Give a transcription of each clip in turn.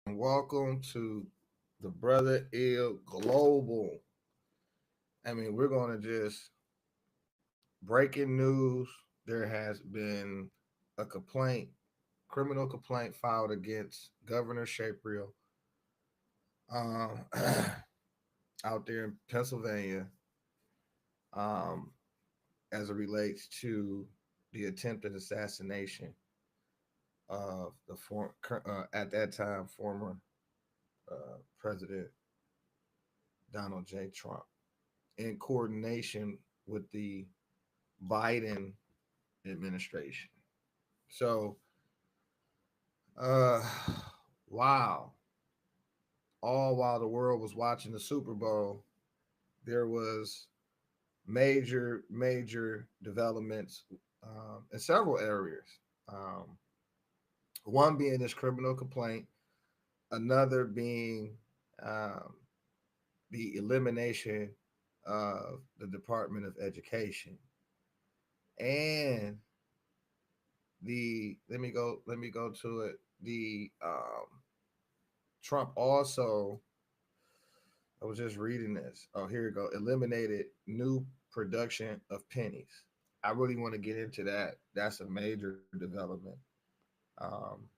and welcome to the Brother Ill Global. We're going to just breaking news. There has been a criminal complaint filed against Governor Shapiro um, out there in Pennsylvania um, as it relates to the attempted assassination of at that time former President Donald J. Trump in coordination with the Biden administration. So, uh, wow. All while the world was watching the Super Bowl, there was major developments in several areas. Um, One being this criminal complaint, another being um, the elimination of the Department of Education, and the let me go to it. The Trump also, I was just reading this. Oh, here we go. Eliminated new production of pennies. I really want to get into that. That's a major development. Um,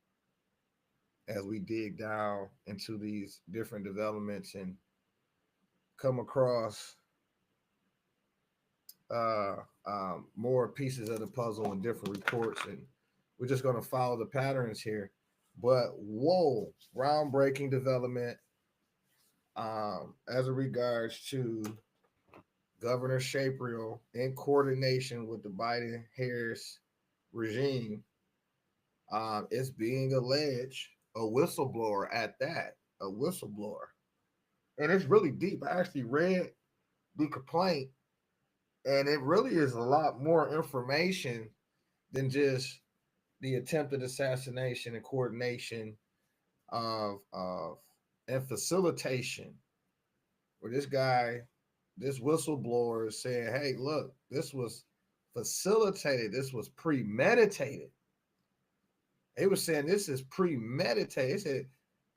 as we dig down into these different developments and come across uh, more pieces of the puzzle and different reports, and we're just going to follow the patterns here. But whoa, groundbreaking development as it regards to Governor Shapiro in coordination with the Biden Harris regime. It's being alleged a whistleblower at that, a whistleblower, and it's really deep. I actually read the complaint, and it really is a lot more information than just the attempted assassination and coordination of and facilitation, where this whistleblower is saying, "Hey, look, this was facilitated. This was premeditated." They were saying this is premeditated. They said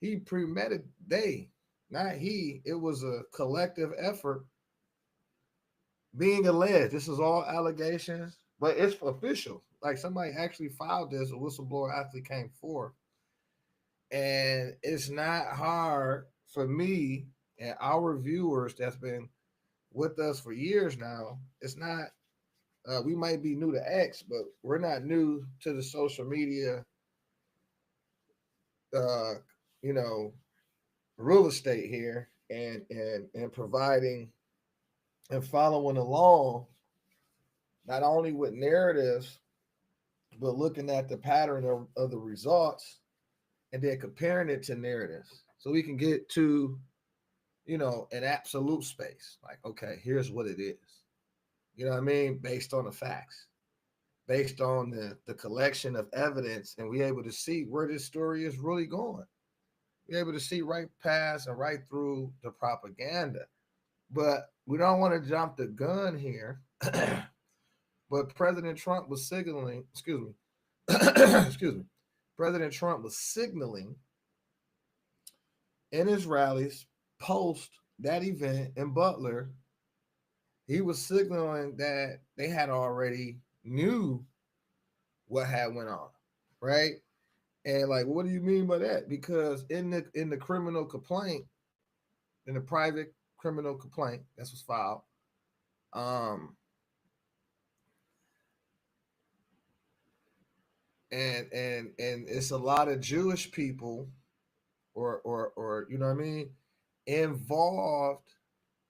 he premeditated. They, not he. It was a collective effort being alleged. This is all allegations, but it's official. Like somebody actually filed this. A whistleblower actually came forth, and it's not hard for me and our viewers that's been with us for years now. It's not. We might be new to X, but we're not new to the social media. Uh, you know, real estate here, and providing and following along, not only with narratives, but looking at the pattern of the results and then comparing it to narratives, so we can get to an absolute space. Like, okay, here's what it is. You know what I mean? Based on the facts, based on the collection of evidence, and we able to see where this story is really going. We're able to see right past and right through the propaganda. But we don't want to jump the gun here. But President Trump was signaling, excuse me, excuse me, President Trump was signaling in his rallies post that event in Butler. He was signaling that they had already knew what had went on, right? And like, what do you mean by that? Because in the criminal complaint, in the private criminal complaint that was filed, um, and it's a lot of Jewish people, or you know what I mean, involved,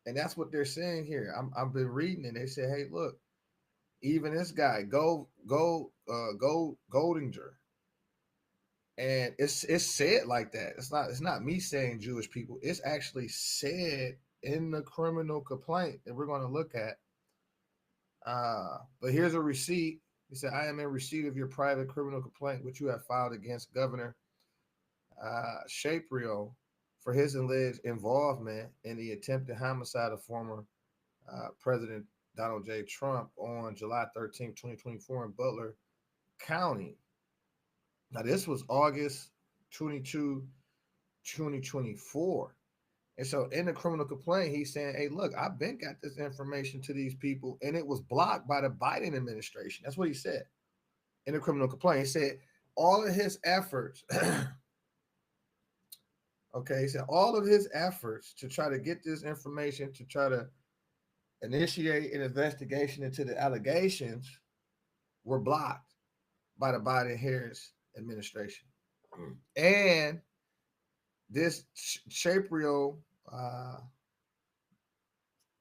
and that's what they're saying here. I've been reading it. They say, hey, look, even this guy, Goldinger, and it's said like that. It's not me saying Jewish people. It's actually said in the criminal complaint that we're going to look at. But here's a receipt. He said, "I am in receipt of your private criminal complaint, which you have filed against Governor Shapiro for his alleged involvement in the attempted homicide of former President Donald J. Trump on July 13th, 2024 in Butler County." Now, this was August 22, 2024. And so in the criminal complaint, he's saying, hey, look, I've been got this information to these people, and it was blocked by the Biden administration. That's what he said in the criminal complaint. He said all of his efforts, okay, he said all of his efforts to try to get this information, to try to initiate an investigation into the allegations were blocked by the Biden Harris administration. And this Shapiro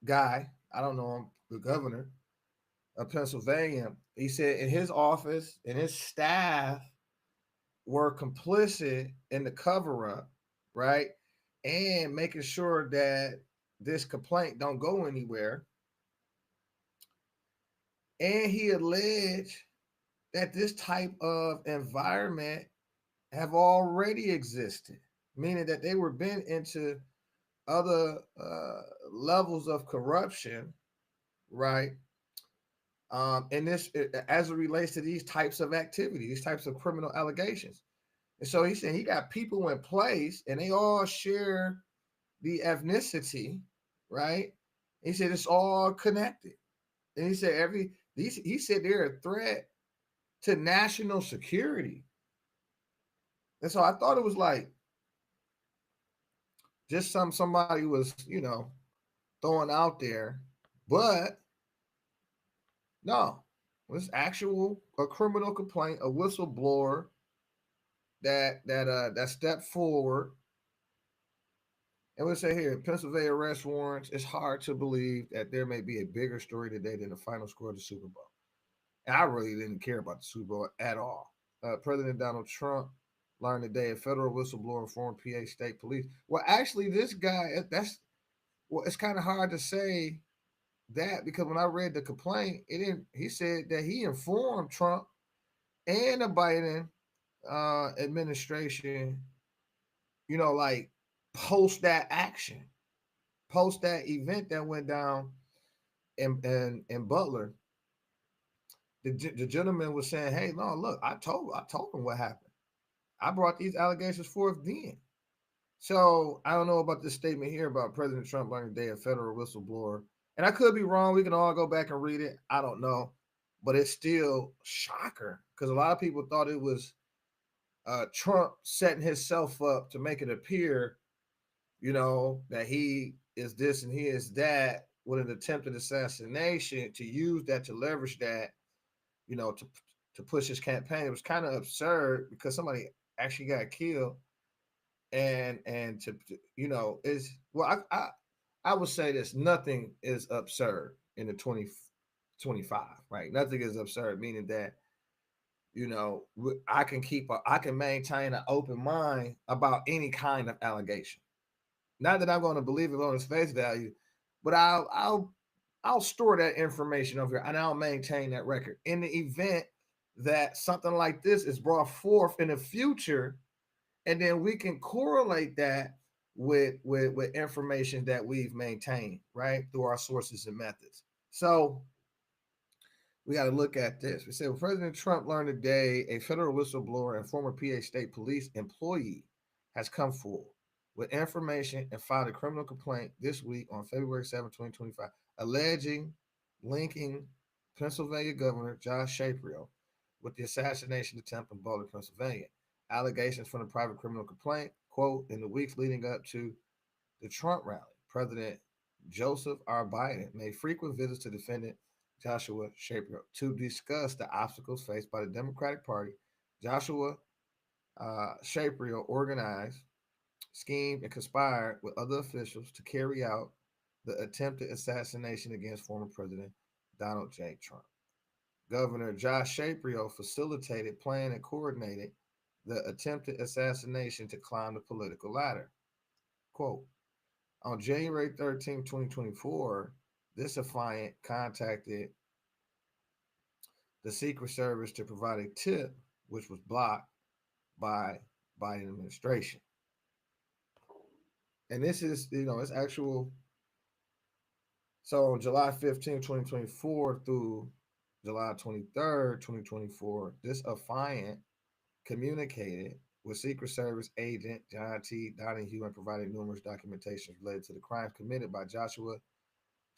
guy, I don't know him, the governor of Pennsylvania, he said in his office and his staff were complicit in the cover up, right? And making sure that this complaint don't go anywhere. And he alleged that this type of environment have already existed, meaning that they were been into other levels of corruption, right? And this, as it relates to these types of activity, these types of criminal allegations. And so he said he got people in place and they all share the ethnicity, right? He said it's all connected. And he said he said they're a threat to national security. And so I thought it was like just somebody was, throwing out there, but no, it's actual a criminal complaint, a whistleblower that stepped forward. And we say here, Pennsylvania arrest warrants. It's hard to believe that there may be a bigger story today than the final score of the Super Bowl. And I really didn't care about the Super Bowl at all. President Donald Trump learned today a federal whistleblower informed PA State Police. Well, actually, this guy, it's kind of hard to say that because when I read the complaint, it didn't. He said that he informed Trump and the Biden administration, like post that action, post that event that went down in Butler. The gentleman was saying, "Hey, no, look, I told him what happened. I brought these allegations forth then." So I don't know about this statement here about President Trump learning today a federal whistleblower, and I could be wrong. We can all go back and read it. I don't know, but it's still shocker because a lot of people thought it was Trump setting himself up to make it appear, that he is this and he is that with an attempted assassination to use that to leverage that, to push his campaign. It was kind of absurd because somebody actually got killed, and to is well, I would say this: nothing is absurd in the 2025, right? Nothing is absurd, meaning that I can maintain an open mind about any kind of allegation. Not that I'm going to believe it on its face value, but I'll store that information over here and I'll maintain that record in the event that something like this is brought forth in the future, and then we can correlate that with information that we've maintained right through our sources and methods. So we got to look at this. We said, well, President Trump learned today a federal whistleblower and former PA State Police employee has come forward with information and filed a criminal complaint this week on February 7, 2025, alleging linking Pennsylvania Governor Josh Shapiro with the assassination attempt in Boulder, Pennsylvania. Allegations from the private criminal complaint, quote, in the weeks leading up to the Trump rally, President Joseph R. Biden made frequent visits to defendant Joshua Shapiro to discuss the obstacles faced by the Democratic Party. Joshua Shapiro organized, schemed, and conspired with other officials to carry out the attempted assassination against former President Donald J. Trump. Governor Josh Shapiro facilitated, planned, and coordinated the attempted assassination to climb the political ladder. Quote, on January 13, 2024, this affiant contacted the Secret Service to provide a tip, which was blocked by Biden administration. And this is, it's actual. So on July 15, 2024 through July 23rd, 2024, this affiant communicated with Secret Service agent John T. Donahue and provided numerous documentations related to the crimes committed by Joshua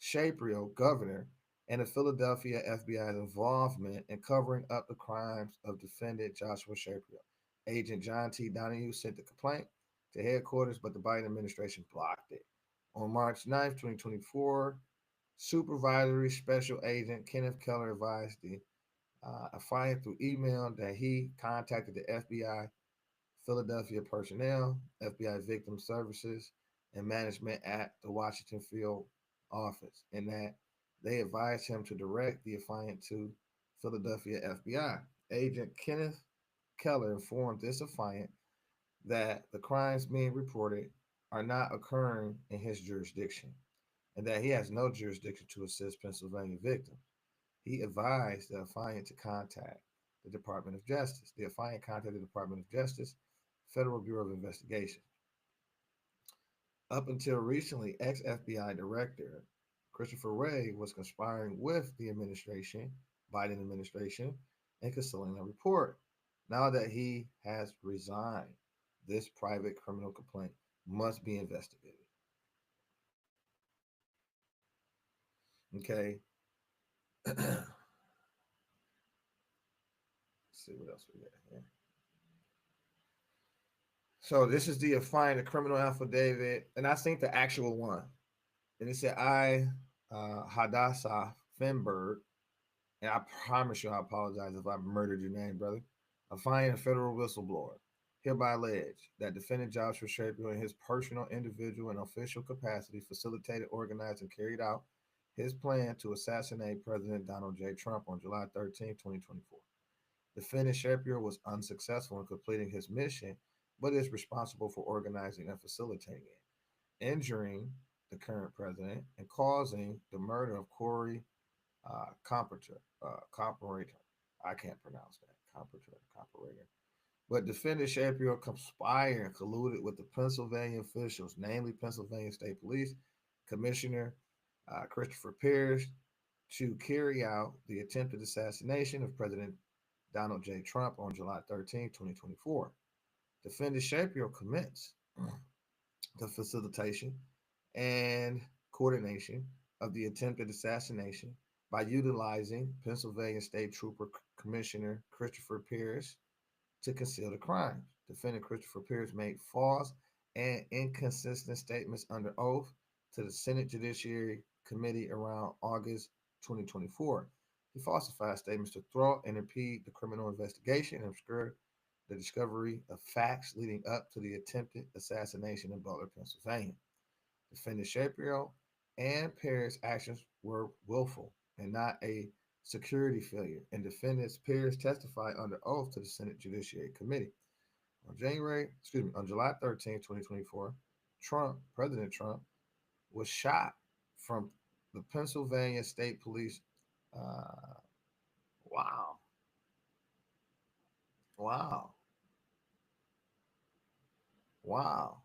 Shapiro, governor, and the Philadelphia FBI's involvement in covering up the crimes of defendant Joshua Shapiro. Agent John T. Donahue sent the complaint to headquarters, but the Biden administration blocked it. On March 9th, 2024, Supervisory Special Agent Kenneth Keller advised the affiant through email that he contacted the FBI Philadelphia personnel, FBI Victim Services, and Management at the Washington Field office, and that they advised him to direct the affiant to Philadelphia FBI. Agent Kenneth Keller informed this affiant that the crimes being reported are not occurring in his jurisdiction and that he has no jurisdiction to assist Pennsylvania victims. He advised the affiant to contact the Department of Justice. The affiant contacted the Department of Justice, Federal Bureau of Investigation. Up until recently, ex FBI Director Christopher Wray was conspiring with the administration, Biden administration, and concealing a report. Now that he has resigned, this private criminal complaint must be investigated. Okay. Let's see what else we got here. So this is the affiant, the criminal affidavit, and I think the actual one. And it said, I, Hadassah Finberg, and I promise you I apologize if I murdered your name, brother. Affiant, a federal whistleblower, hereby allege that defendant Joshua Shapiro in his personal, individual, and official capacity facilitated, organized, and carried out his plan to assassinate President Donald J. Trump on July 13, 2024. Defendant Shapiro was unsuccessful in completing his mission, but is responsible for organizing and facilitating it, injuring the current president and causing the murder of Corey Comparator. I can't pronounce that. Comparator. But defendant Shapiro conspired and colluded with the Pennsylvania officials, namely Pennsylvania State Police Commissioner Christopher Pierce, to carry out the attempted assassination of President Donald J. Trump on July 13, 2024. Defendant Shapiro commits the facilitation and coordination of the attempted assassination by utilizing Pennsylvania State Trooper Commissioner Christopher Pierce to conceal the crime. Defendant Christopher Pierce made false and inconsistent statements under oath to the Senate Judiciary Committee around August 2024. He falsified statements to thwart and impede the criminal investigation and obscure the discovery of facts leading up to the attempted assassination in Butler, Pennsylvania. Defendant Shapiro and Pierce's actions were willful and not a security failure, and defendants Pierce testified under oath to the Senate Judiciary Committee. On July 13, 2024, President Trump, was shot from the Pennsylvania State Police. Wow. Wow. Wow.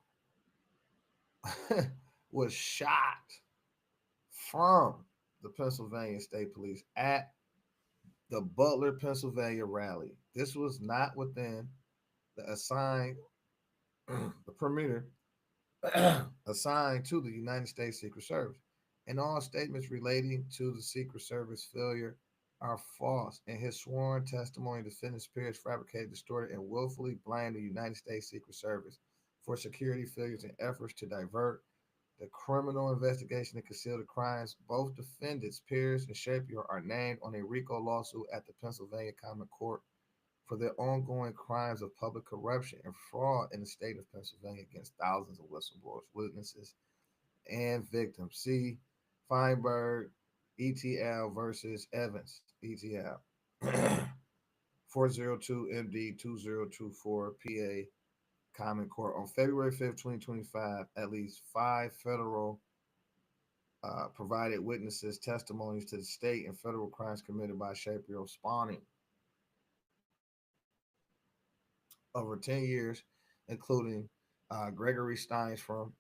Was shot from the Pennsylvania State Police at the Butler, Pennsylvania rally. This was not within the assigned, the perimeter assigned to the United States Secret Service. And all statements relating to the Secret Service failure are false. In his sworn testimony, defendant Pierce fabricated, distorted, and willfully blamed the United States Secret Service for security failures and efforts to divert the criminal investigation and conceal the crimes. Both defendants, Pierce and Shapiro, are named on a RICO lawsuit at the Pennsylvania Common Court for their ongoing crimes of public corruption and fraud in the state of Pennsylvania against thousands of whistleblowers, witnesses, and victims. See Feinberg, ETL versus Evans, ETL. 402 MD 2024 PA Common Court. On February 5th, 2025, at least 5 federal provided witnesses testimonies to the state and federal crimes committed by Shapiro, spawning over 10 years, including Gregory Steinstrom,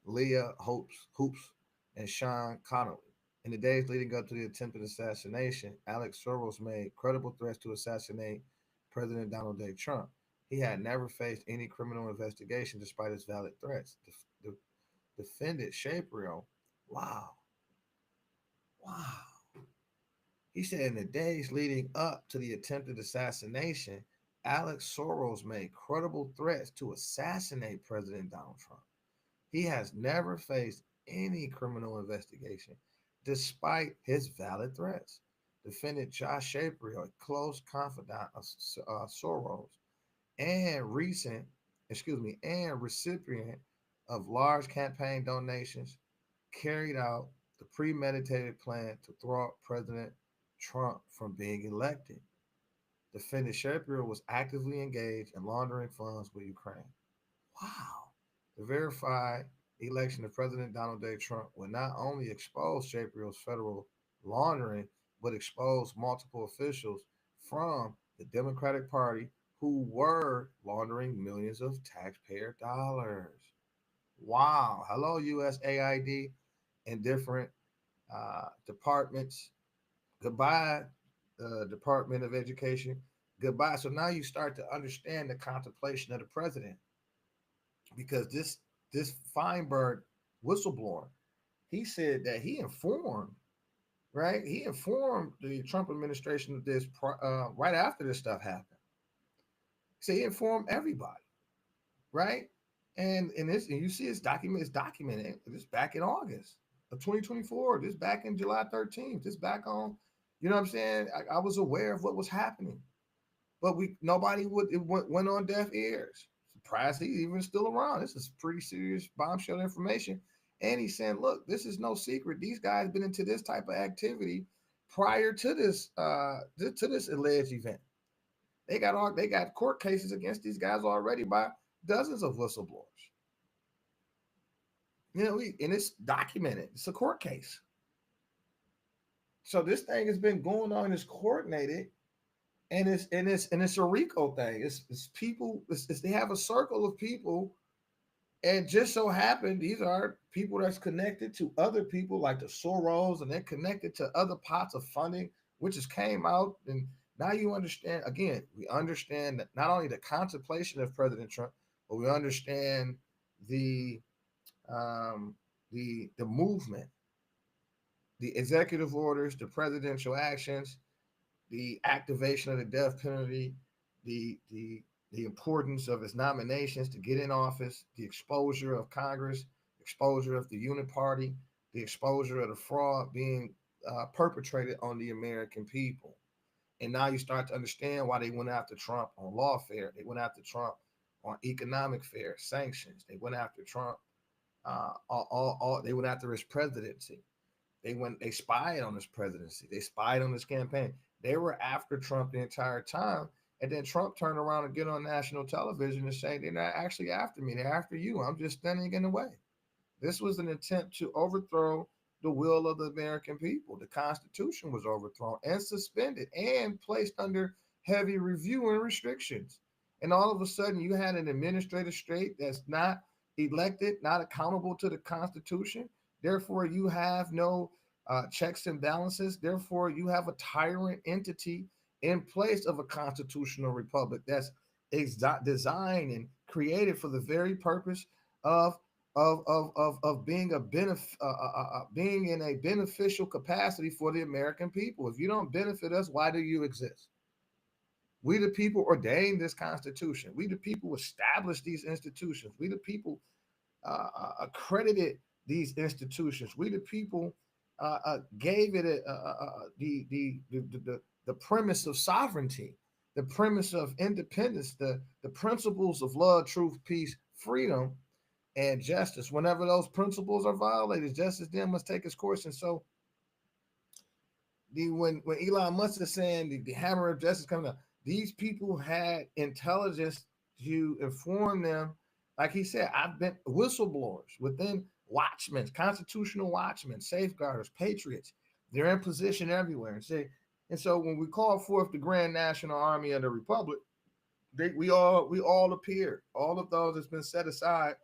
Leah Hoops, and Sean Connolly. In the days leading up to the attempted assassination, Alex Soros made credible threats to assassinate President Donald J. Trump. He had never faced any criminal investigation despite his valid threats. The defendant Shapiro, wow, wow. He said in the days leading up to the attempted assassination, Alex Soros made credible threats to assassinate President Donald Trump. He has never faced any criminal investigation despite his valid threats. Defendant Josh Shapiro, a close confidant of Soros and and recipient of large campaign donations, carried out the premeditated plan to thwart President Trump from being elected. Defendant Shapiro was actively engaged in laundering funds with Ukraine. Wow. The verified election of President Donald J. Trump would not only expose Shapiro's federal laundering, but expose multiple officials from the Democratic Party who were laundering millions of taxpayer dollars. Wow. Hello, USAID and different departments. Goodbye, Department of Education. Goodbye. So now you start to understand the contemplation of the president, because this Feinberg whistleblower, he said that he informed, right? He informed the Trump administration of this right after this stuff happened. So he informed everybody, right? And you see it's documented. This back in August of 2024. This back in July 13th. This back on, you know what I'm saying? I was aware of what was happening, but nobody went on deaf ears. Surprised he's even still around. This is pretty serious bombshell information. And he's saying, look, this is no secret. These guys been into this type of activity prior to this alleged event. They got court cases against these guys already by dozens of whistleblowers. You know, and it's documented. It's a court case. So this thing has been going on. It's coordinated, and it's a RICO thing. It's people. They have a circle of people, and just so happen these are people that's connected to other people like the Soros, and they're connected to other pots of funding, which has came out. And now you understand. Again, we understand that not only the contemplation of President Trump, but we understand the movement, the executive orders, the presidential actions, the activation of the death penalty, the importance of his nominations to get in office, the exposure of Congress, exposure of the Uniparty, the exposure of the fraud being perpetrated on the American people. And now you start to understand why they went after Trump on lawfare. They went after Trump on economic fair, sanctions. They went after Trump. They went after his presidency. They spied on his presidency. They spied on his campaign. They were after Trump the entire time. And then Trump turned around and get on national television and say, they're not actually after me. They're after you. I'm just standing in the way. This was an attempt to overthrow the will of the American people. The Constitution was overthrown and suspended and placed under heavy review and restrictions. And all of a sudden, you had an administrative state that's not elected, not accountable to the Constitution. Therefore, you have no checks and balances. Therefore, you have a tyrant entity in place of a constitutional republic that's designed and created for the very purpose of being being in a beneficial capacity for the American people. If you don't benefit us, why do you exist? We the people ordained this Constitution. We the people established these institutions. We the people accredited these institutions. We the people gave it the premise of sovereignty, the premise of independence, the principles of love, truth, peace, freedom, and justice. Whenever those principles are violated, justice then must take its course. And so when Elon Musk is saying the hammer of justice coming up, these people had intelligence to inform them. Like he said, I've been whistleblowers within watchmen, constitutional watchmen, safeguarders, patriots. They're in position everywhere. And so when we call forth the Grand National Army of the Republic, we all appear. All of those has been set aside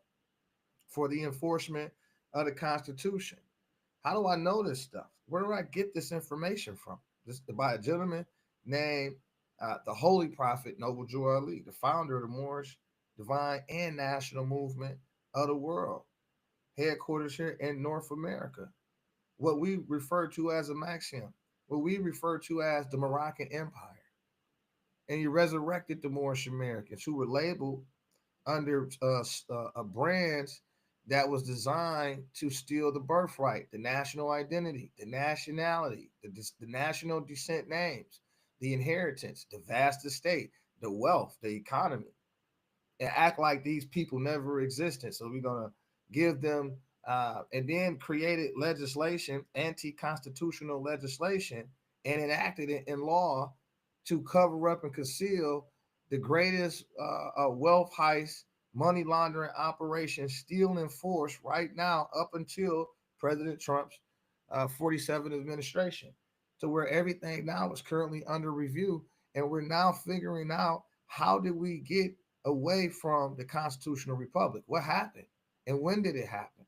for the enforcement of the Constitution. How do I know this stuff? Where do I get this information from? This by a gentleman named the holy prophet Noble Drew Ali, the founder of the Moorish divine and national movement of the world, headquarters here in North America, what we refer to as a Maxim, what we refer to as the Moroccan Empire. And he resurrected the Moorish Americans who were labeled under brands that was designed to steal the birthright, the national identity, the nationality, the national descent names, the inheritance, the vast estate, the wealth, the economy, and act like these people never existed. So we're going to give them, and then created legislation, anti-constitutional legislation, and enacted it in law to cover up and conceal the greatest wealth heist, money laundering operation still in force right now up until President Trump's 47th administration, to where everything now is currently under review. And we're now figuring out, how did we get away from the constitutional republic? What happened? And when did it happen?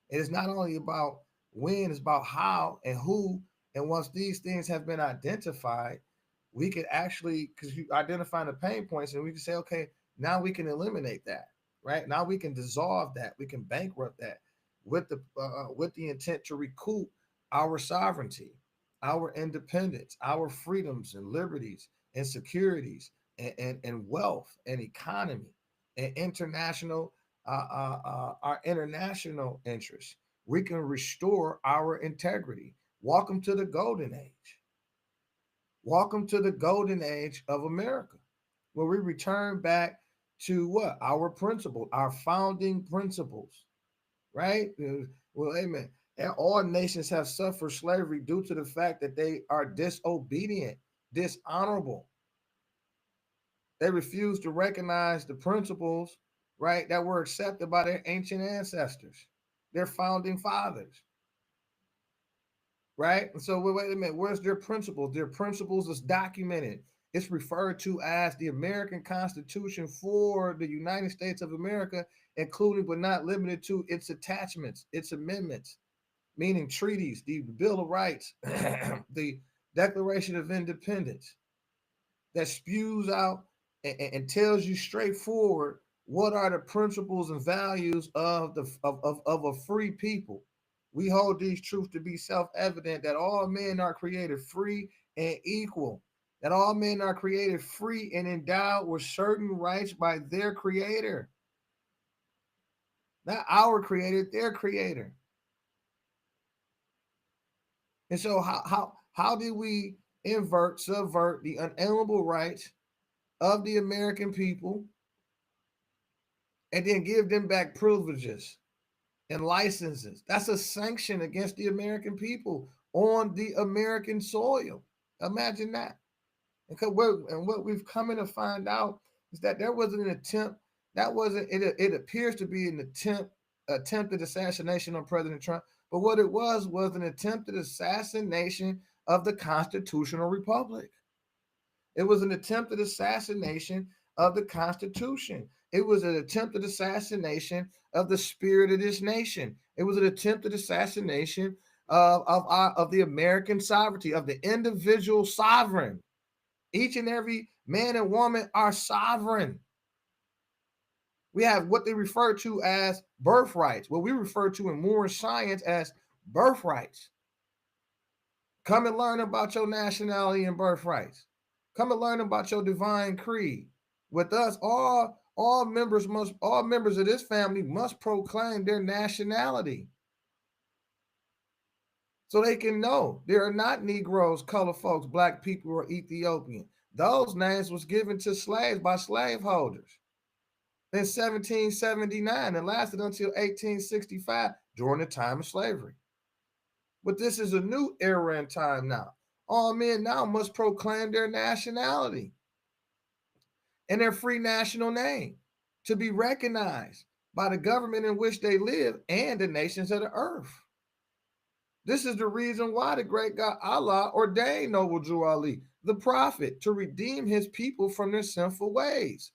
It is not only about when, it's about how and who. And once these things have been identified, we could actually, because you identify the pain points, and we can say, okay, now we can eliminate that, right? Now we can dissolve that. We can bankrupt that with the intent to recoup our sovereignty, our independence, our freedoms and liberties and securities and wealth and economy and international, our international interests. We can restore our integrity. Welcome to the golden age. Welcome to the golden age of America, where we return back to what? Our principles, our founding principles, right? Well, amen. And all nations have suffered slavery due to the fact that they are disobedient, dishonorable. They refuse to recognize the principles, right, that were accepted by their ancient ancestors, their founding fathers. Right? And so, wait a minute, where's their principles? Their principles is documented. It's referred to as the American Constitution for the United States of America, including but not limited to its attachments, its amendments, meaning treaties, the Bill of Rights, the Declaration of Independence, that spews out and tells you straightforward what are the principles and values of a free people. We hold these truths to be self-evident, that all men are created free and equal, that all men are created free and endowed with certain rights by their creator. Not our creator, their creator. And so how did we subvert the unalienable rights of the American people and then give them back privileges and licenses? That's a sanction against the American people on the American soil. Imagine that. And what we've come in to find out is that there wasn't an attempt. That wasn't it. It appears to be an attempted assassination on President Trump. But what it was an attempted assassination of the constitutional republic. It was an attempted assassination of the Constitution. It was an attempted assassination of the spirit of this nation. It was an attempted assassination of the American sovereignty, of the individual sovereign. Each and every man and woman are sovereign. We have what they refer to as birthrights, what we refer to in Moorish science as birthrights. Come and learn about your nationality and birthrights. Come and learn about your divine creed. With us, all members of this family must proclaim their nationality, so they can know there are not Negroes, colored folks, black people, or Ethiopian. Those names was given to slaves by slaveholders in 1779 and lasted until 1865 during the time of slavery. But this is a new era in time now. All men now must proclaim their nationality and their free national name to be recognized by the government in which they live and the nations of the earth. This is the reason why the great God Allah ordained Noble Drew Ali, the prophet, to redeem his people from their sinful ways.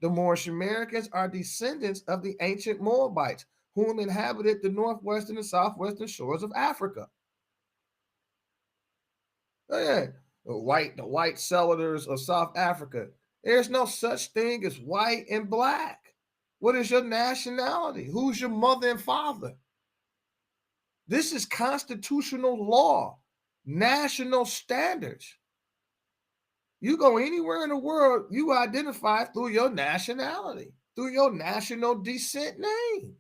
The Moorish Americans are descendants of the ancient Moabites, whom inhabited the northwestern and southwestern shores of Africa. Oh, yeah. The white settlers of South Africa. There's no such thing as white and black. What is your nationality? Who's your mother and father? This is constitutional law, national standards. You go anywhere in the world, you identify through your nationality, through your national descent name.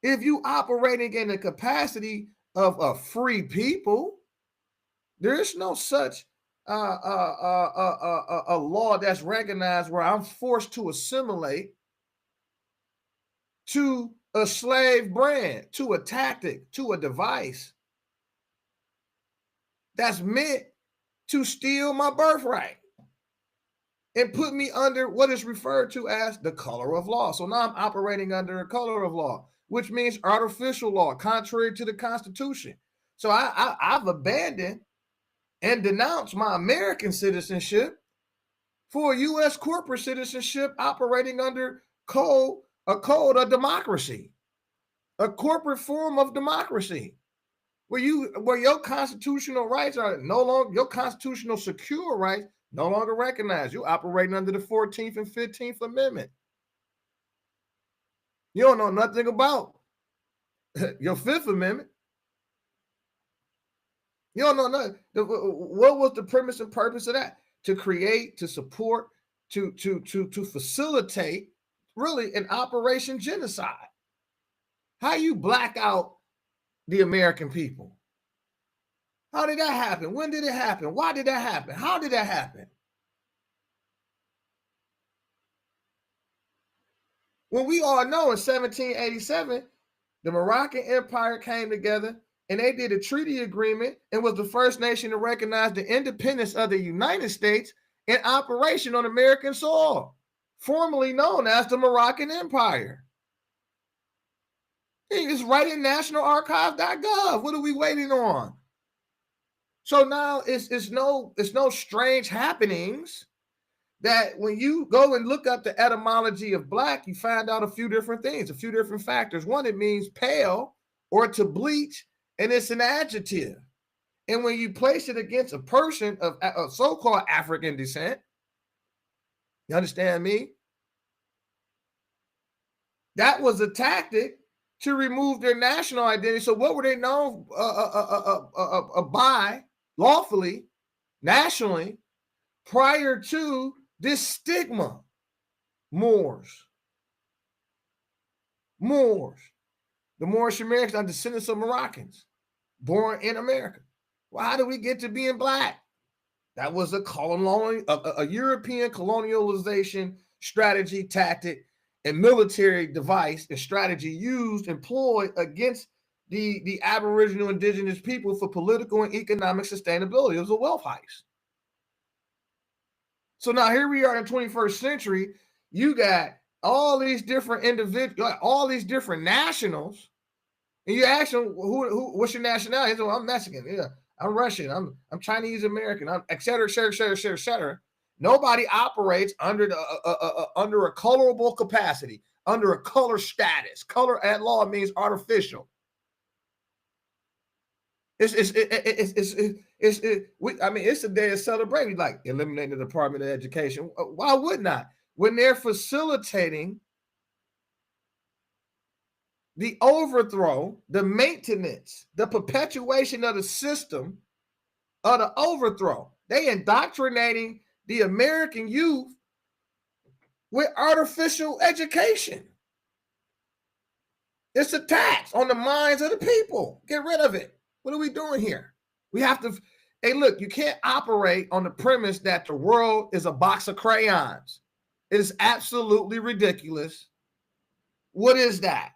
If you operating in the capacity of a free people, there is no such a law that's recognized where I'm forced to assimilate to a slave brand, to a tactic, to a device that's meant to steal my birthright and put me under what is referred to as the color of law. So now I'm operating under a color of law, which means artificial law, contrary to the Constitution. So I've abandoned and denounced my American citizenship for a U.S. corporate citizenship operating under a code of democracy, a corporate form of democracy, where your constitutional rights are no longer, your constitutional secure rights no longer recognized. You're operating under the 14th and 15th Amendment. You don't know nothing about your Fifth Amendment. You don't know nothing. What was the premise and purpose of that? To create, to support, to facilitate really an operation genocide. How you black out the American people? How did that happen? When did it happen? Why did that happen? How did that happen? When we all know in 1787, the Moroccan Empire came together and they did a treaty agreement and was the first nation to recognize the independence of the United States in operation on American soil, formerly known as the Moroccan Empire. It's right in nationalarchives.gov. What are we waiting on? So now it's no strange happenings that when you go and look up the etymology of black, you find out a few different things, a few different factors. One, it means pale or to bleach, and it's an adjective. And when you place it against a person of so-called African descent, you understand me? That was a tactic to remove their national identity. So what were they known by lawfully, nationally, prior to this stigma? Moors. The Moorish Americans are descendants of Moroccans born in America. Well, how did we get to being black? That was a European colonialization strategy, tactic, and military device and strategy employed against the Aboriginal indigenous people for political and economic sustainability. It was a wealth heist. So now here we are in the 21st century. You got all these different individuals, all these different nationals, and you ask them, what's your nationality? Say, well, I'm Mexican. Yeah, I'm Russian. I'm Chinese American. I'm et cetera, et cetera, et cetera, et cetera, et cetera. Nobody operates under under a colorable capacity, under a color status. Color at law means artificial. It's a day of celebrating, like eliminating the Department of Education. Why would not? When they're facilitating the overthrow, the maintenance, the perpetuation of the system of the overthrow. They indoctrinating the American youth with artificial education. It's a tax on the minds of the people. Get rid of it. What are we doing here? We have to, hey, look, you can't operate on the premise that the world is a box of crayons. It is absolutely ridiculous. What is that?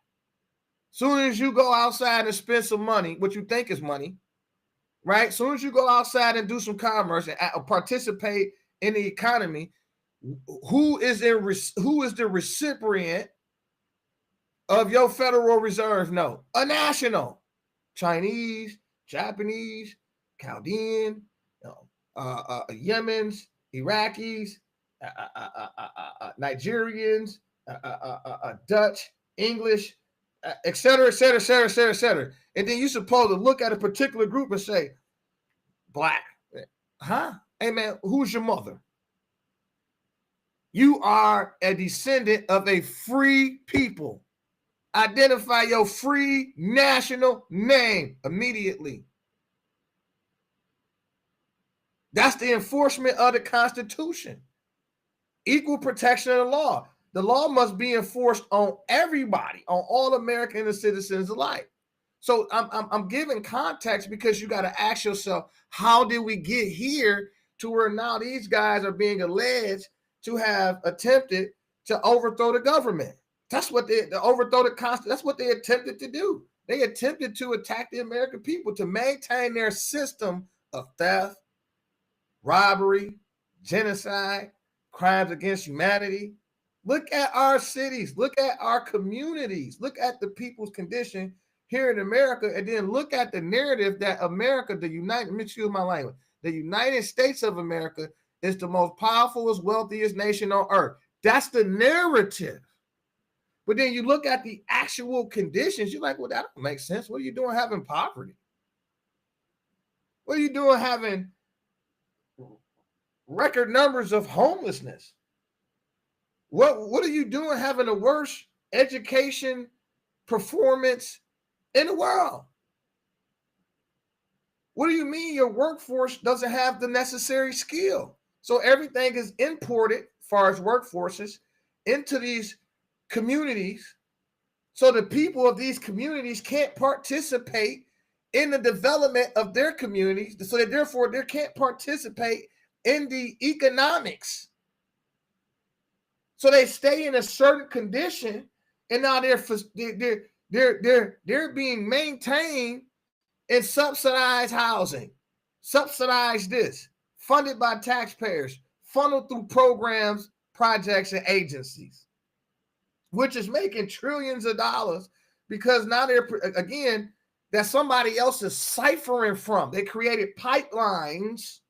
Soon as you go outside and spend some money, what you think is money, right? Soon as you go outside and do some commerce and participate in the economy, who is the recipient of your Federal Reserve note? A national. Chinese, Japanese, Chaldean, Yemens, Iraqis, Nigerians, Dutch, English, et cetera, et cetera, et cetera, et cetera, et cetera. And then you're supposed to look at a particular group and say, black. Huh? Hey, man, who's your mother? You are a descendant of a free people. Identify your free national name immediately. That's the enforcement of the Constitution. Equal protection of the law. The law must be enforced on everybody, on all American citizens alike. So I'm giving context because you got to ask yourself, how did we get here to where now these guys are being alleged to have attempted to overthrow the government? That's what they overthrow the Constitution. That's what they attempted to do. They attempted to attack the American people to maintain their system of theft, robbery, genocide, crimes against humanity. Look at our cities. Look at our communities. Look at the people's condition here in America, and then look at the narrative that America, the United States of America is the most powerful, wealthiest nation on earth. That's the narrative. But then you look at the actual conditions, you're like, well, that don't make sense. What are you doing having poverty? What are you doing having record numbers of homelessness? What are you doing having the worst education performance in the world? What do you mean your workforce doesn't have the necessary skill? So everything is imported, as far as workforces, into these communities. So the people of these communities can't participate in the development of their communities. So that therefore they can't participate in the economics. So they stay in a certain condition, and now they're being maintained in subsidized housing, subsidized this, funded by taxpayers, funneled through programs, projects, and agencies, which is making trillions of dollars because now they're, again, that somebody else is ciphering from. They created pipelines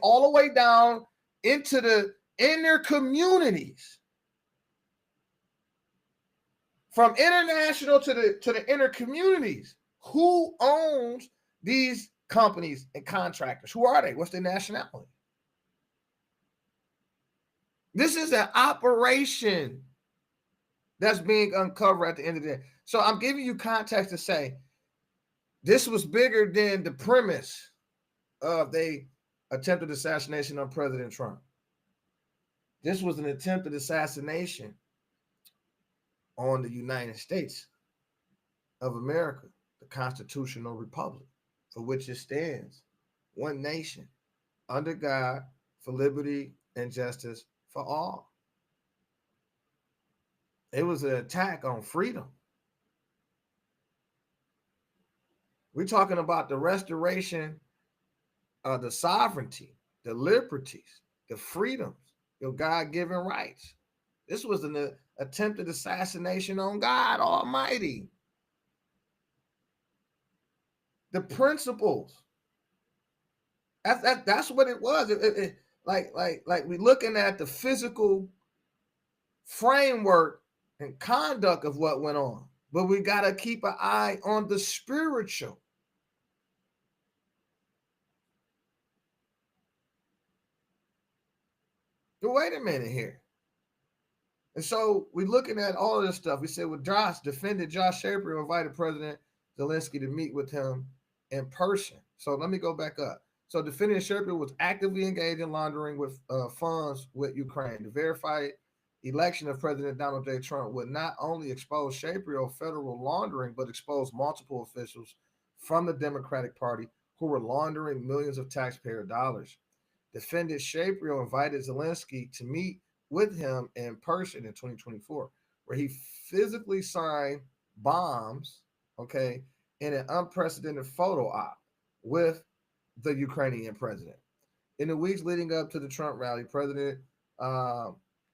all the way down into the inner communities. From international to the inner communities. Who owns these companies and contractors? Who are they? What's their nationality? This is an operation that's being uncovered at the end of the day. So I'm giving you context to say this was bigger than the premise of the attempted assassination of President Trump. This was an attempted assassination on the United States of America, the constitutional republic for which it stands, one nation, under God, for liberty and justice for all. It was an attack on freedom. We're talking about the restoration of the sovereignty, the liberties, the freedoms, your God-given rights. This was an attempted assassination on God Almighty. The principles. That's what it was. Like we're looking at the physical framework and conduct of what went on, but we got to keep an eye on the spiritual. But wait a minute here. And so we're looking at all of this stuff. We said, well, Josh Shapiro invited President Zelensky to meet with him in person. So let me go back up. So defendant Shapiro was actively engaged in laundering with funds with Ukraine. The verified election of President Donald J. Trump would not only expose Shapiro federal laundering, but expose multiple officials from the Democratic Party who were laundering millions of taxpayer dollars. Defendant Shapiro invited Zelensky to meet with him in person in 2024, where he physically signed bombs, okay, in an unprecedented photo op with the Ukrainian president. In the weeks leading up to the Trump rally, President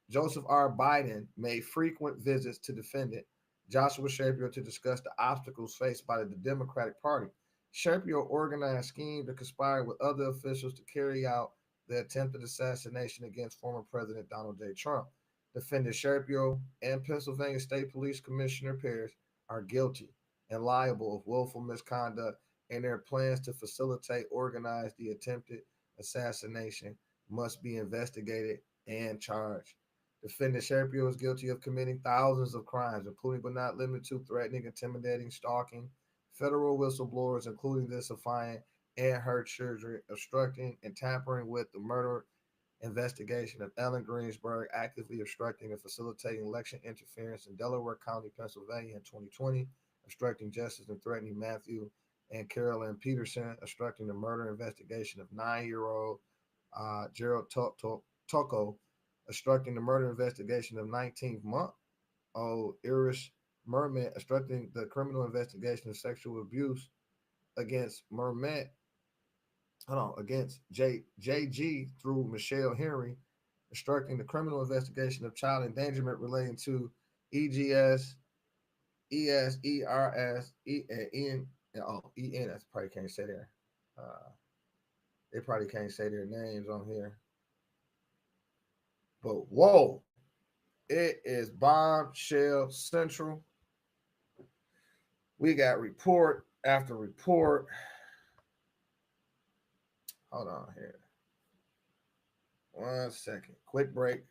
Joseph R. Biden made frequent visits to defendant Joshua Shapiro to discuss the obstacles faced by the Democratic Party. Shapiro organized schemes to conspire with other officials to carry out the attempted assassination against former President Donald J. Trump. Defendant Shapiro and Pennsylvania State Police Commissioner Pierce are guilty and liable of willful misconduct and their plans to facilitate, organize the attempted assassination must be investigated and charged. Defendant Shapiro is guilty of committing thousands of crimes, including but not limited to threatening, intimidating, stalking federal whistleblowers, including this Defiant and her children, obstructing and tampering with the murder investigation of Ellen Greensburg, actively obstructing and facilitating election interference in Delaware County, Pennsylvania in 2020, obstructing justice and threatening Matthew and Carolyn Peterson, obstructing the murder investigation of 9-year-old Gerald Tocco, obstructing the murder investigation of 19th-month old Irish Mermet, obstructing the criminal investigation of sexual abuse against Mermet, against JG through Michelle Henry, obstructing the criminal investigation of child endangerment relating to EGS, ESERS, EN. Oh, EN. That's probably can't say their. They probably can't say their names on here. But whoa, it is bombshell central. We got report after report. Hold on here. 1 second. Quick break.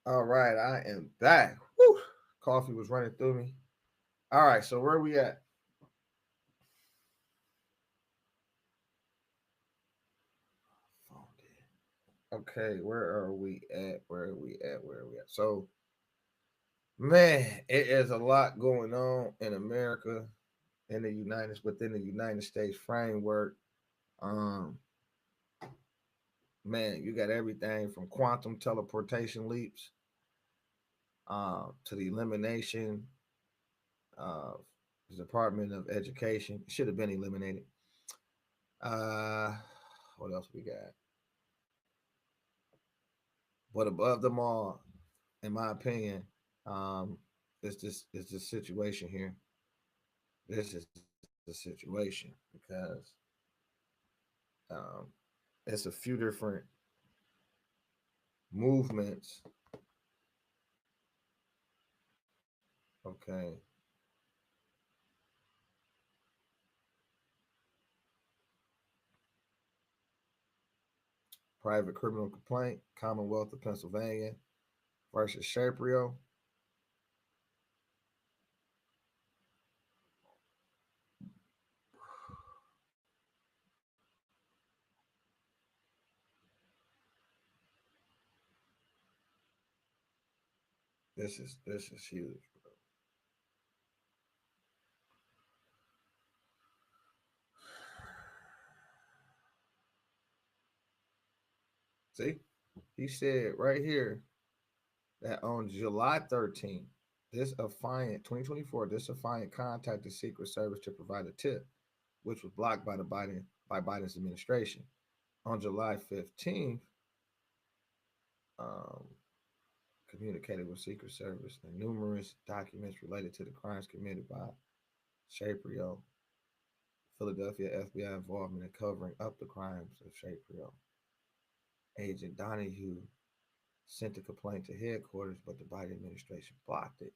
All right, I am back. Whew. Coffee was running through me. All right, so where are we at? Okay, where are we at? Where are we at? Where are we at? So, man, it is a lot going on in America, within the United States framework. Um, man, you got everything from quantum teleportation leaps to the elimination of the Department of Education. It should have been eliminated. Uh, what else we got? But above them all, in my opinion, it's this situation here. This is the situation because um, it's a few different movements. Okay. Private criminal complaint, Commonwealth of Pennsylvania versus Shapiro. This is huge. See, he said right here that on July 13th, this affiant 2024, this affiant contacted Secret Service to provide a tip, which was blocked by Biden's administration. On July 15th, um, communicated with Secret Service and numerous documents related to the crimes committed by Shapiro, Philadelphia FBI involvement in covering up the crimes of Shapiro. Agent Donahue sent the complaint to headquarters, but the Biden administration blocked it.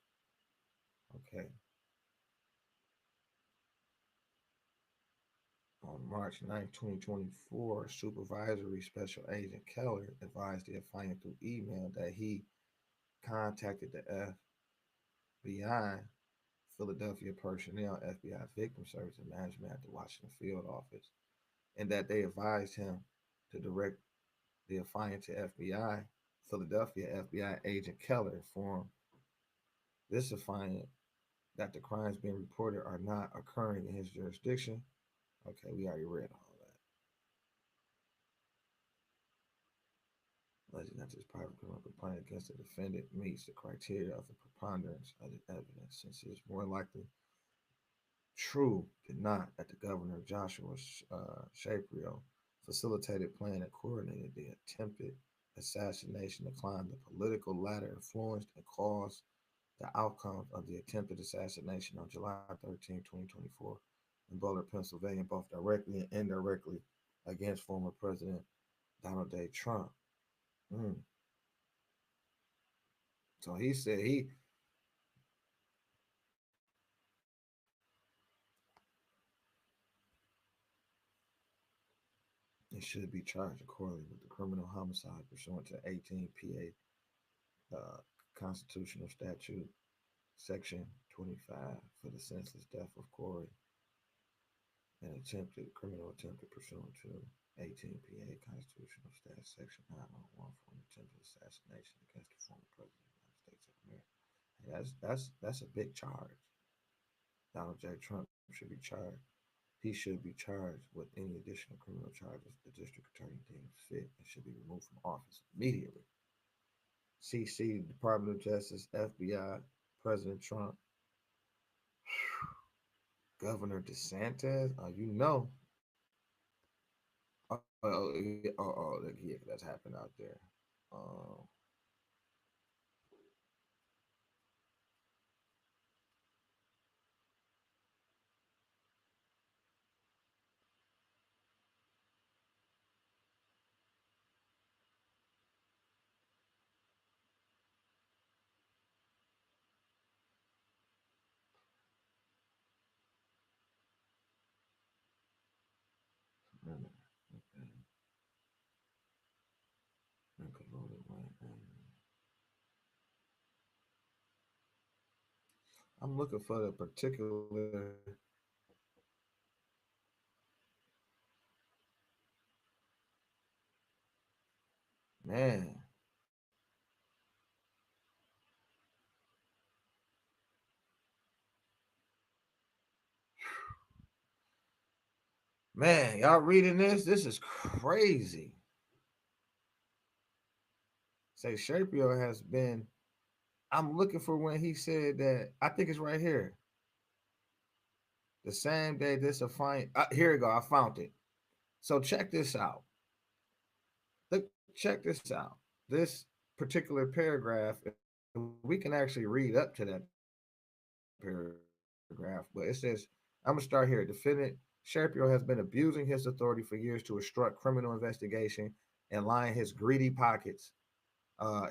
Okay. On March 9, 2024, Supervisory Special Agent Keller advised the affiant through email that he contacted the FBI, Philadelphia personnel, FBI Victim Service and Management at the Washington Field office, and that they advised him to direct the affiant to FBI, Philadelphia FBI agent Keller informed this affiant that the crimes being reported are not occurring in his jurisdiction. Okay, we already read all that. Alleging that this private criminal complaint against the defendant meets the criteria of the preponderance of the evidence, since it is more likely true than not that the governor Joshua Shapiro facilitated, planned, and coordinated the attempted assassination to climb the political ladder, influenced, and caused the outcomes of the attempted assassination on July 13, 2024, in Boulder, Pennsylvania, both directly and indirectly against former President Donald J. Trump. Mm. So he said he should be charged accordingly with the criminal homicide pursuant to 18 PA constitutional statute section 25 for the senseless death of Corey and attempted criminal attempted pursuant to 18 PA constitutional statute section 901 for an attempted assassination against the former president of the United States of America. And that's a big charge. Donald J. Trump should be charged. He should be charged with any additional criminal charges the district attorney deems fit and should be removed from office immediately. CC, Department of Justice, FBI, President Trump, Governor DeSantis. You know. Yeah, that's happened out there. I'm looking for the particular. Man, man, y'all reading this? This is crazy. Say Shapiro has been. I'm looking for when he said that. I think it's right here. The same day this affiant. Here we go. I found it. So check this out. Look, check this out. This particular paragraph, we can actually read up to that paragraph, but it says, I'm gonna start here. Defendant Shapiro has been abusing his authority for years to obstruct criminal investigation and line his greedy pockets.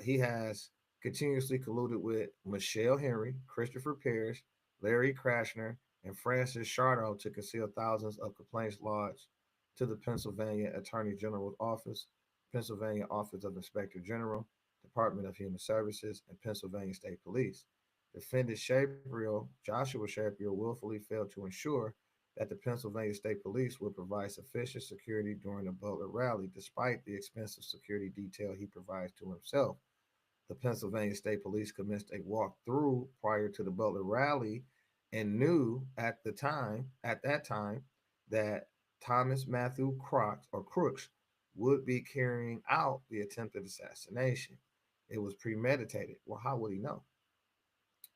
He has continuously colluded with Michelle Henry, Christopher Pierce, Larry Krasner, and Francis Chardon to conceal thousands of complaints lodged to the Pennsylvania Attorney General's Office, Pennsylvania Office of Inspector General, Department of Human Services, and Pennsylvania State Police. Defendant Shapiro, Joshua Shapiro, willfully failed to ensure that the Pennsylvania State Police would provide sufficient security during the Butler rally, despite the expensive security detail he provides to himself. The Pennsylvania State Police commenced a walkthrough prior to the Butler rally and knew at that time, that Thomas Matthew Crooks would be carrying out the attempted assassination. It was premeditated. Well, how would he know?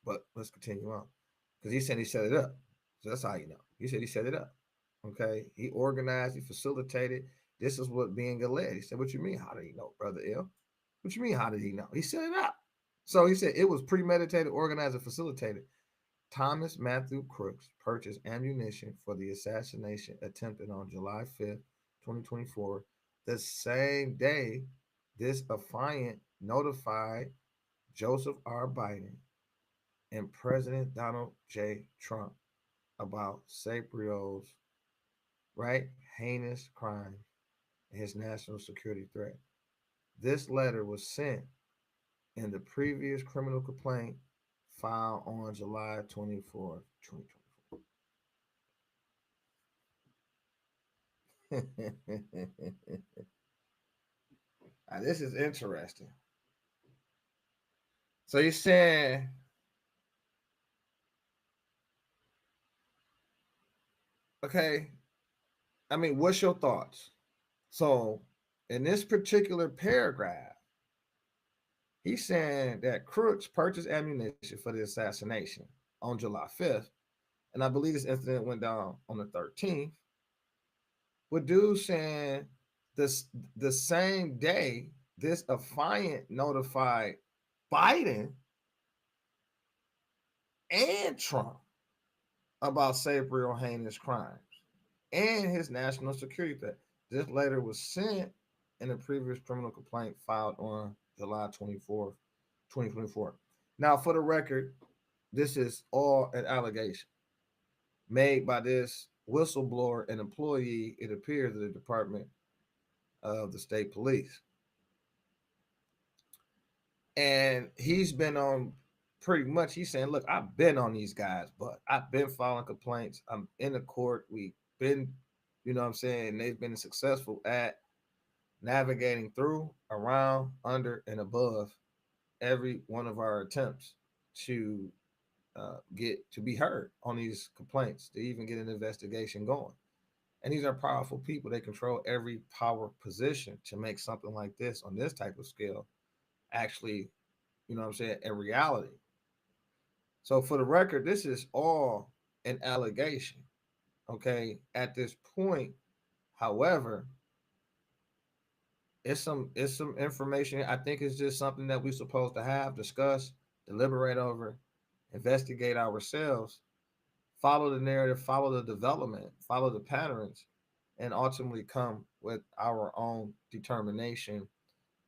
But let's continue on. Because he said he set it up. So that's how you know. He said he set it up. Okay. He organized, he facilitated. This is what being alleged. He said, what you mean? How do you know, Brother L? What you mean, how did he know? He set it up. So he said it was premeditated, organized, and facilitated. Thomas Matthew Crooks purchased ammunition for the assassination attempted on July 5th, 2024. The same day, this affiant notified Joseph R. Biden and President Donald J. Trump about Sabrio's right heinous crime and his national security threat. This letter was sent in the previous criminal complaint filed on July 24th, 2024. Now, this is interesting. So you're saying, okay, I mean, what's your thoughts? So in this particular paragraph, he's saying that Crooks purchased ammunition for the assassination on July 5th. And I believe this incident went down on the 13th. With dude saying this the same day, this affiant notified Biden and Trump about Sabriel heinous crimes and his national security threat. This letter was sent in a previous criminal complaint filed on July 24th, 2024. Now, for the record, this is all an allegation made by this whistleblower and employee, it appears, of the Department of the State Police. And he's been on pretty much, he's saying, look, I've been on these guys, but I've been filing complaints. I'm in the court. We've been, you know what I'm saying? They've been successful at navigating through, around, under, and above every one of our attempts to get to be heard on these complaints, to even get an investigation going. And these are powerful people. They control every power position to make something like this on this type of scale actually, you know what I'm saying, a reality. So for the record, this is all an allegation. Okay. At this point, however, it's some information. I think it's just something that we're supposed to have, discuss, deliberate over, investigate ourselves, follow the narrative, follow the development, follow the patterns, and ultimately come with our own determination.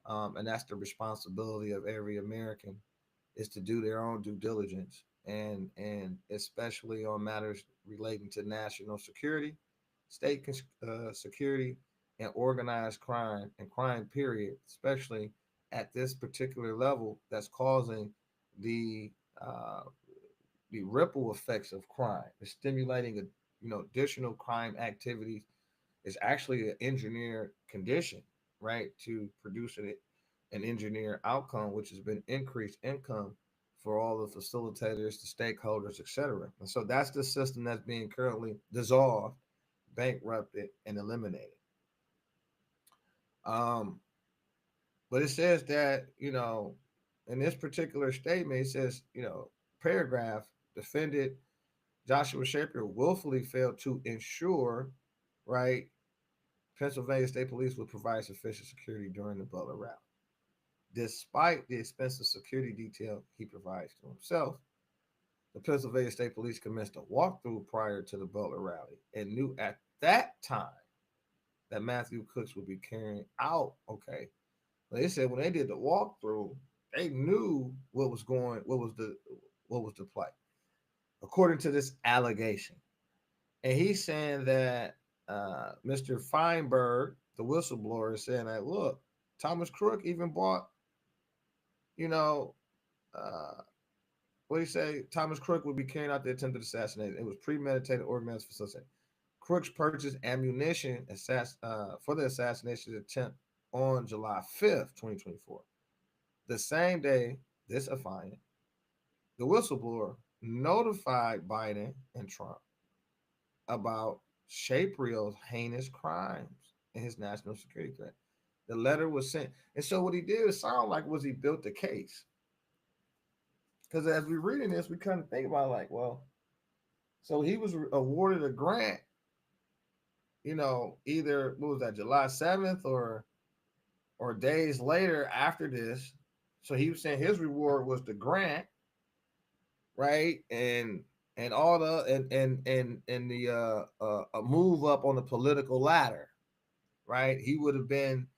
And that's the responsibility of every American, is to do their own due diligence, and especially on matters relating to national security, state security, and organized crime and crime period, especially at this particular level that's causing the uh, the ripple effects of crime. It's stimulating additional crime activities. Is actually an engineered condition, right, to produce an engineered outcome, which has been increased income for all the facilitators, the stakeholders, etc. And so that's the system that's being currently dissolved, bankrupted, and eliminated. Um, but it says that, in this particular statement, it says, paragraph, defended Joshua Shapier willfully failed to ensure, right, Pennsylvania State Police would provide sufficient security during the Butler rally, despite the expensive security detail he provides to himself. The Pennsylvania State Police commenced a walkthrough prior to the Butler rally and knew at that time that Matthew Cooks would be carrying out. Okay, they said when they did the walkthrough, they knew what was the play, according to this allegation. And he's saying that Mr. Feinberg, the whistleblower, is saying that, look, Thomas Crook even bought, you know, uh, what do you say? Thomas Crook would be carrying out the attempted assassination. It was premeditated, organized, facilitated. Crooks purchased ammunition for the assassination attempt on July 5th, 2024. The same day, this affiant, the whistleblower, notified Biden and Trump about Shapriel's heinous crimes and his national security threat. The letter was sent. And so what he did, it sounded like was he built the case. Because as we're reading this, we kind of think about like, well, so he was awarded a grant, either what was that, July 7th or or days later after this. So he was saying his reward was the grant, right? And all the and the a move up on the political ladder, right? He would have been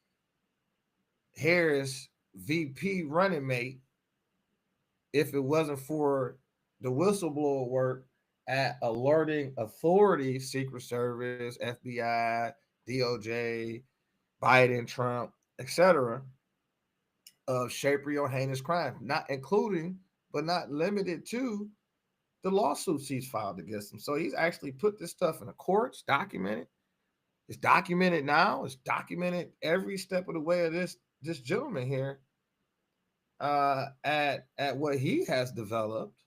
Harris' VP running mate if it wasn't for the whistleblower work at alerting authorities, Secret Service, FBI, DOJ, Biden, Trump, etc., of shapely or heinous crimes, not including but not limited to the lawsuits he's filed against him. So he's actually put this stuff in the courts, documented. It's documented now. It's documented every step of the way of this gentleman here at what he has developed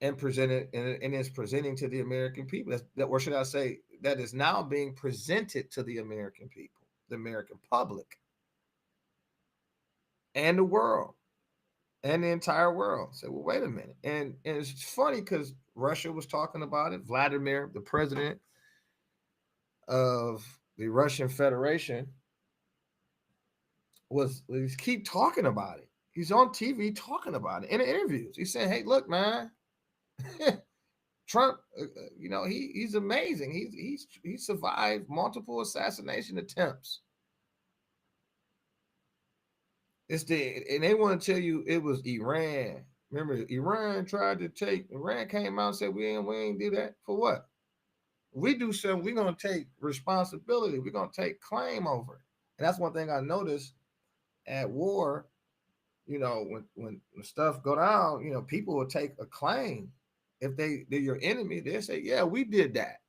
and presented and is presenting to the American people. That, or should I say, that is now being presented to the American people, the American public, and the world, and the entire world. Say, well, wait a minute. And it's funny because Russia was talking about it. Vladimir, the president of the Russian Federation, was keep talking about it. He's on TV talking about it in interviews. He's saying, "Hey, look, man, Trump, he's amazing. He survived multiple assassination attempts. And they want to tell you it was Iran. Remember, Iran came out and said we ain't do that for what? We do something, we're gonna take responsibility. We're gonna take claim over it. And that's one thing I noticed at war. When stuff go down, people will take a claim. If they're your enemy, they'll say, "Yeah, we did that,"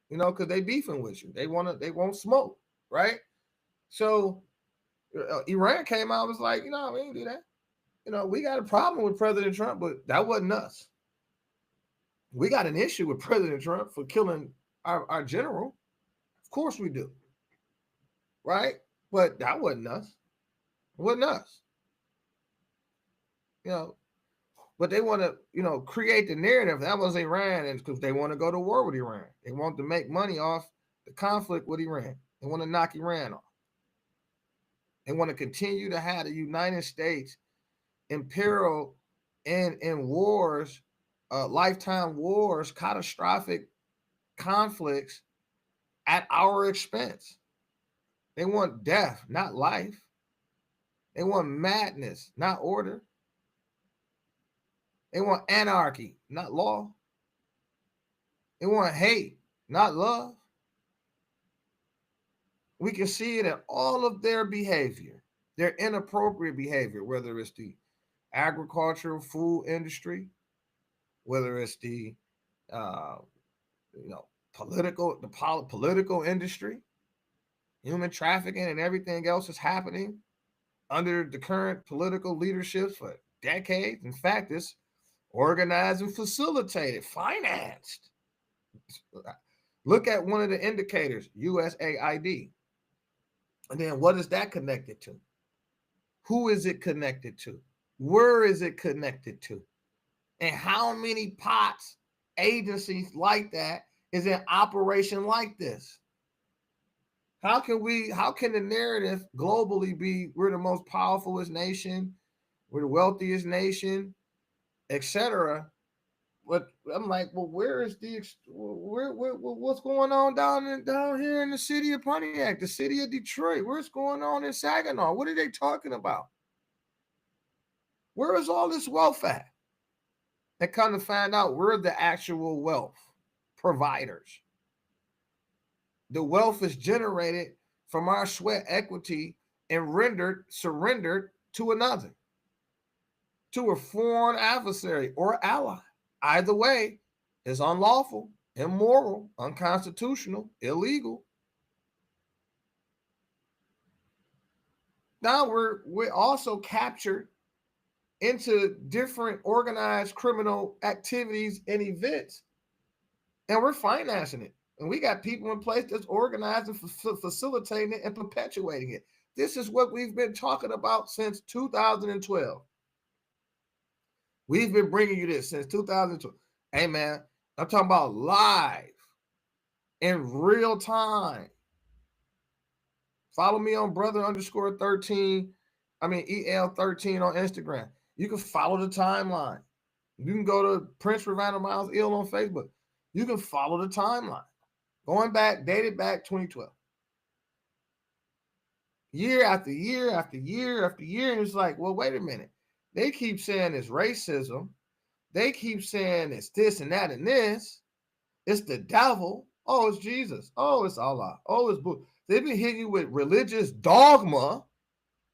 because they beefing with you. They won't smoke, right? So Iran came out and was like, we ain't do that. We got a problem with President Trump, but that wasn't us. We got an issue with President Trump for killing our general. Of course we do, right? But that wasn't us. It wasn't us. But they want to, create the narrative that was Iran, and because they want to go to war with Iran. They want to make money off the conflict with Iran. They want to knock Iran off. They want to continue to have the United States imperil in wars, lifetime wars, catastrophic conflicts at our expense. They want death, not life. They want madness, not order. They want anarchy, not law. They want hate, not love. We can see it in all of their behavior, their inappropriate behavior, whether it's the agricultural food industry, whether it's the political industry, human trafficking, and everything else is happening under the current political leadership for decades. In fact, it's organized and facilitated, financed. Look at one of the indicators, USAID. And then what is that connected to? Who is it connected to? Where is it connected to? And how many pots, agencies like that is in operation like this? How can the narrative globally be we're the most powerfulest nation, we're the wealthiest nation, etc.? But I'm like, well, what's going on down here in the city of Pontiac, the city of Detroit? What's going on in Saginaw? What are they talking about? Where is all this wealth at? And come to find out, we're the actual wealth providers. The wealth is generated from our sweat equity and surrendered to another, to a foreign adversary or ally. Either way, it's unlawful, immoral, unconstitutional, illegal. Now we're also captured into different organized criminal activities and events, and we're financing it. And we got people in place that's organizing, facilitating it, and perpetuating it. This is what we've been talking about since 2012. We've been bringing you this since 2012. Hey, man, I'm talking about live, in real time. Follow me on brother_13. EL13 on Instagram. You can follow the timeline. You can go to Prince Ravana Miles Ill on Facebook. You can follow the timeline. Dated back 2012. Year after year after year after year. And it's like, well, wait a minute. They keep saying it's racism. They keep saying it's this and that and this. It's the devil. Oh, it's Jesus. Oh, it's Allah. Oh, it's Buddha. They've been hitting you with religious dogma,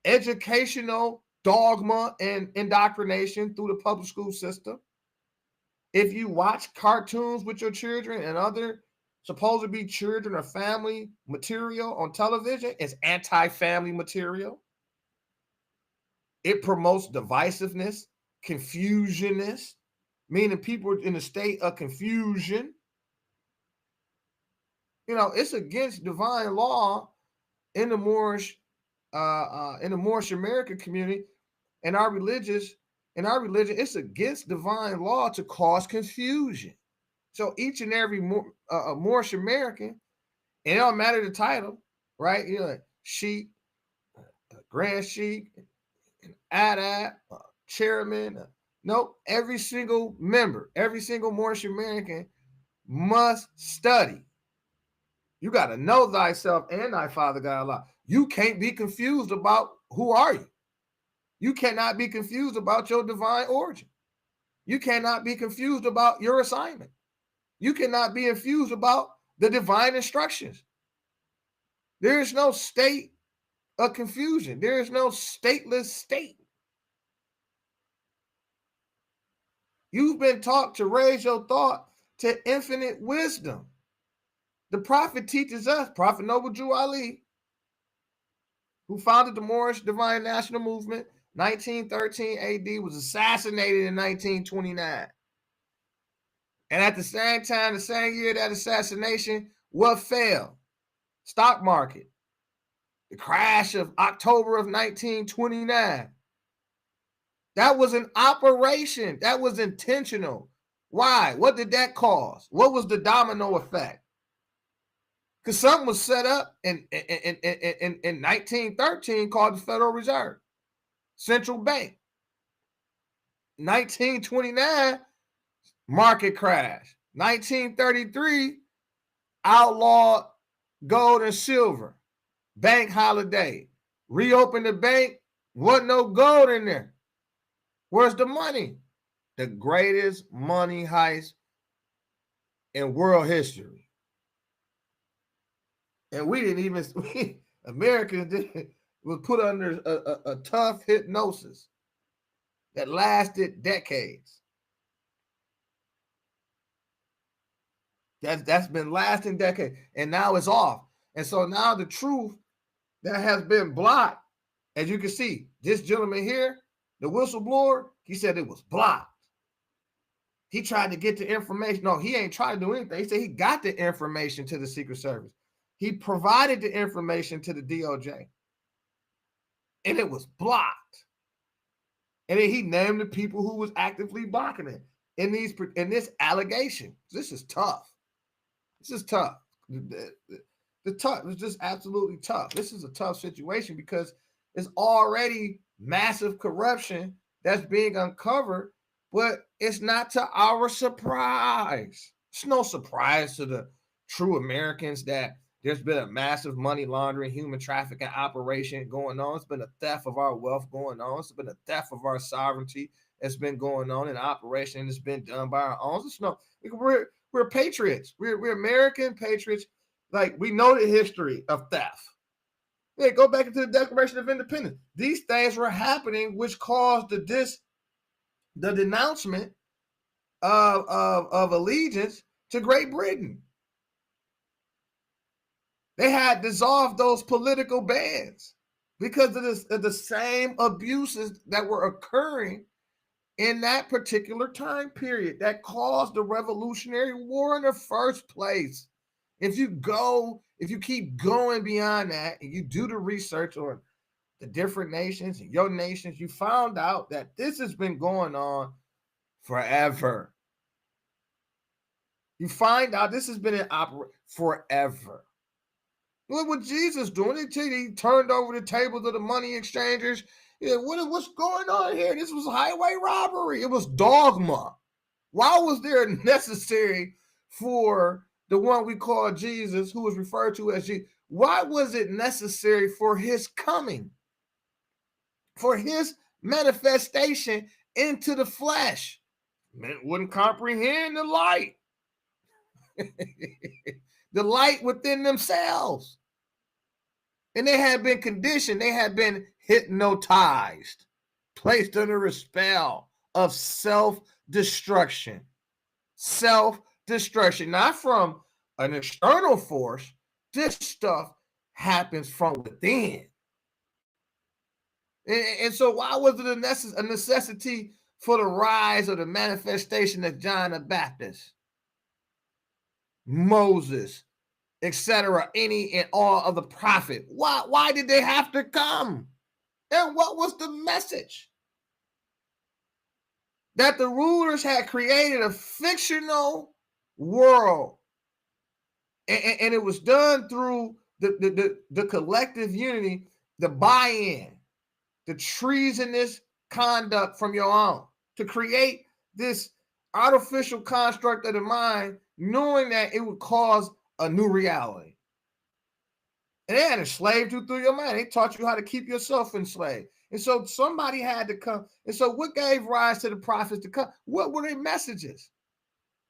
educational dogma, and indoctrination through the public school system. If you watch cartoons with your children and other supposed to be children or family material on television, it's anti-family material. It promotes divisiveness, confusionness, meaning people in a state of confusion. It's against divine law in the Moorish American community. In our religion, it's against divine law to cause confusion. So each and every Moorish American, and it don't matter the title, right? Sheikh, Grand Sheikh, Adab, Chairman. Nope. Every single member, every single Moorish American must study. You got to know thyself and thy Father God Allah. You can't be confused about who are you. You cannot be confused about your divine origin. You cannot be confused about your assignment. You cannot be confused about the divine instructions. There is no state of confusion. There is no stateless state. You've been taught to raise your thought to infinite wisdom. The prophet teaches us, Prophet Noble Drew Ali, who founded the Moorish Divine National Movement, 1913 AD, was assassinated in 1929. And at the same time, the same year that assassination, what fell? Stock market. The crash of October of 1929. That was an operation. That was intentional. Why? What did that cause? What was the domino effect? Because something was set up in 1913 called the Federal Reserve Central Bank. 1929, market crash. 1933, outlawed gold and silver. Bank holiday. Reopened the bank, wasn't no gold in there. Where's the money? The greatest money heist in world history. And Americans was put under a tough hypnosis that lasted decades. That's been lasting decades. And now it's off. And so now the truth that has been blocked, as you can see, this gentleman here, the whistleblower, he said it was blocked. He tried to get the information. No, he ain't trying to do anything. He said he got the information to the Secret Service. He provided the information to the DOJ. And it was blocked. And then he named the people who was actively blocking it in this allegation. This is tough. This is tough. It's just absolutely tough. This is a tough situation because it's already massive corruption that's being uncovered, but it's not to our surprise. It's no surprise to the true Americans that there's been a massive money laundering, human trafficking operation going on. It's been a theft of our wealth going on. It's been a theft of our sovereignty that's been going on, an operation that's been done by our own. We're patriots. We're American patriots. Like, we know the history of theft. Yeah, go back into the Declaration of Independence. These things were happening, which caused the denouncement of allegiance to Great Britain. They had dissolved those political bands because of the same abuses that were occurring in that particular time period that caused the Revolutionary War in the first place. If you keep going beyond that and you do the research on the different nations and your nations, you found out that this has been going on forever. You find out this has been in operation forever. What was Jesus doing? He turned over the tables of the money exchangers. Yeah, what's going on here? This was highway robbery. It was dogma. Why was there necessary for the one we call Jesus, who was referred to as Jesus? Why was it necessary for his coming? For his manifestation into the flesh? Men wouldn't comprehend the light. The light within themselves. And they had been conditioned, they had been hypnotized, placed under a spell of self-destruction. Self-destruction, not from an external force. This stuff happens from within. And so why was it a necessity for the rise or the manifestation of John the Baptist, Moses, etc., any and all of the prophet? Why did they have to come? And what was the message? That the rulers had created a fictional world, and it was done through the collective unity, the buy-in, the treasonous conduct from your own, to create this artificial construct of the mind, knowing that it would cause a new reality. And they had enslaved you through your mind. They taught you how to keep yourself enslaved. And so somebody had to come. And so what gave rise to the prophets to come? What were their messages?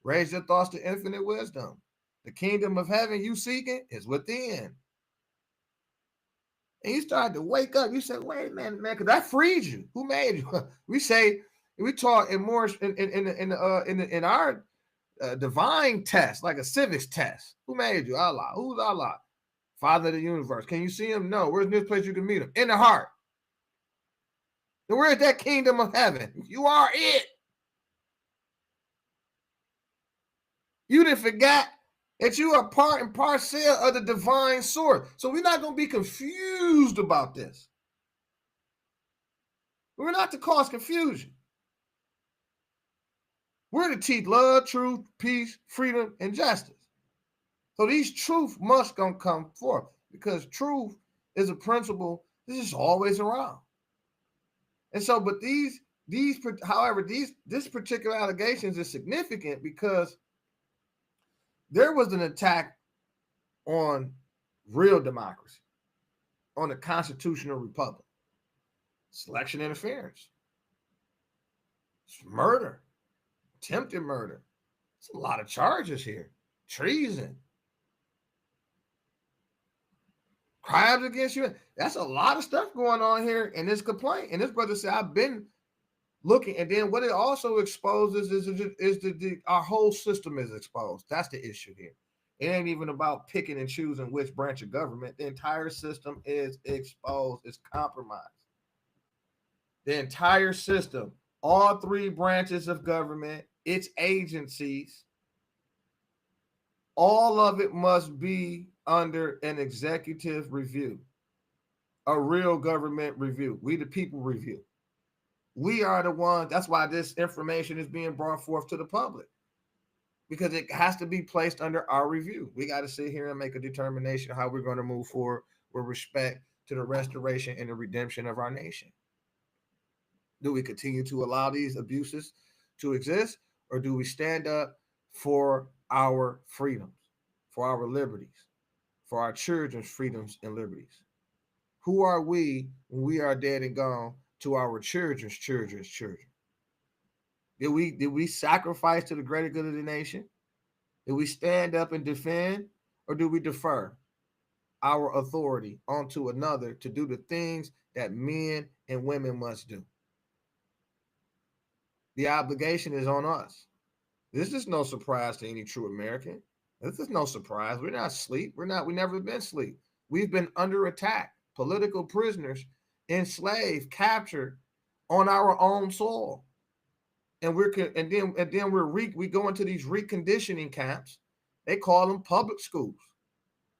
Raise your thoughts to infinite wisdom. The kingdom of heaven you seeking is within. And you started to wake up. You said, wait, man, because I freed you. Who made you? We taught in more in our divine test, like a civics test. Who made you? Allah. Who's Allah? Father of the universe. Can you see him? No. Where's this place you can meet him? In the heart. And where's that kingdom of heaven? You are it. You didn't forget that you are part and parcel of the divine source. So we're not going to be confused about this. We're not to cause confusion. We're to teach love, truth, peace, freedom, and justice. So these truths must come forth, because truth is a principle that's just always around. And so, but this particular allegations is significant because there was an attack on real democracy, on the constitutional republic, selection interference, it's murder, attempted murder. It's a lot of charges here. Treason, crimes against you. That's a lot of stuff going on here in this complaint. And this brother said, I've been looking. And then what it also exposes is our whole system is exposed. That's the issue here. It ain't even about picking and choosing which branch of government. The entire system is exposed. It's compromised. The entire system, all three branches of government, its agencies, all of it must be under an executive review, a real government review. We the people review. We are the ones. That's why this information is being brought forth to the public, because it has to be placed under our review. We got to sit here and make a determination how we're going to move forward with respect to the restoration and the redemption of our nation. Do we continue to allow these abuses to exist, or do we stand up for our freedoms, for our liberties, for our children's freedoms and liberties? Who are we when we are dead and gone to our children's children? Did we sacrifice to the greater good of the nation? Did we stand up and defend, or do we defer our authority onto another to do the things that men and women must do? The obligation is on us. This is no surprise to any true American. This is no surprise. We're not asleep. We never been asleep. We've been under attack, political prisoners, enslaved, captured on our own soil. And we go into these reconditioning camps. They call them public schools,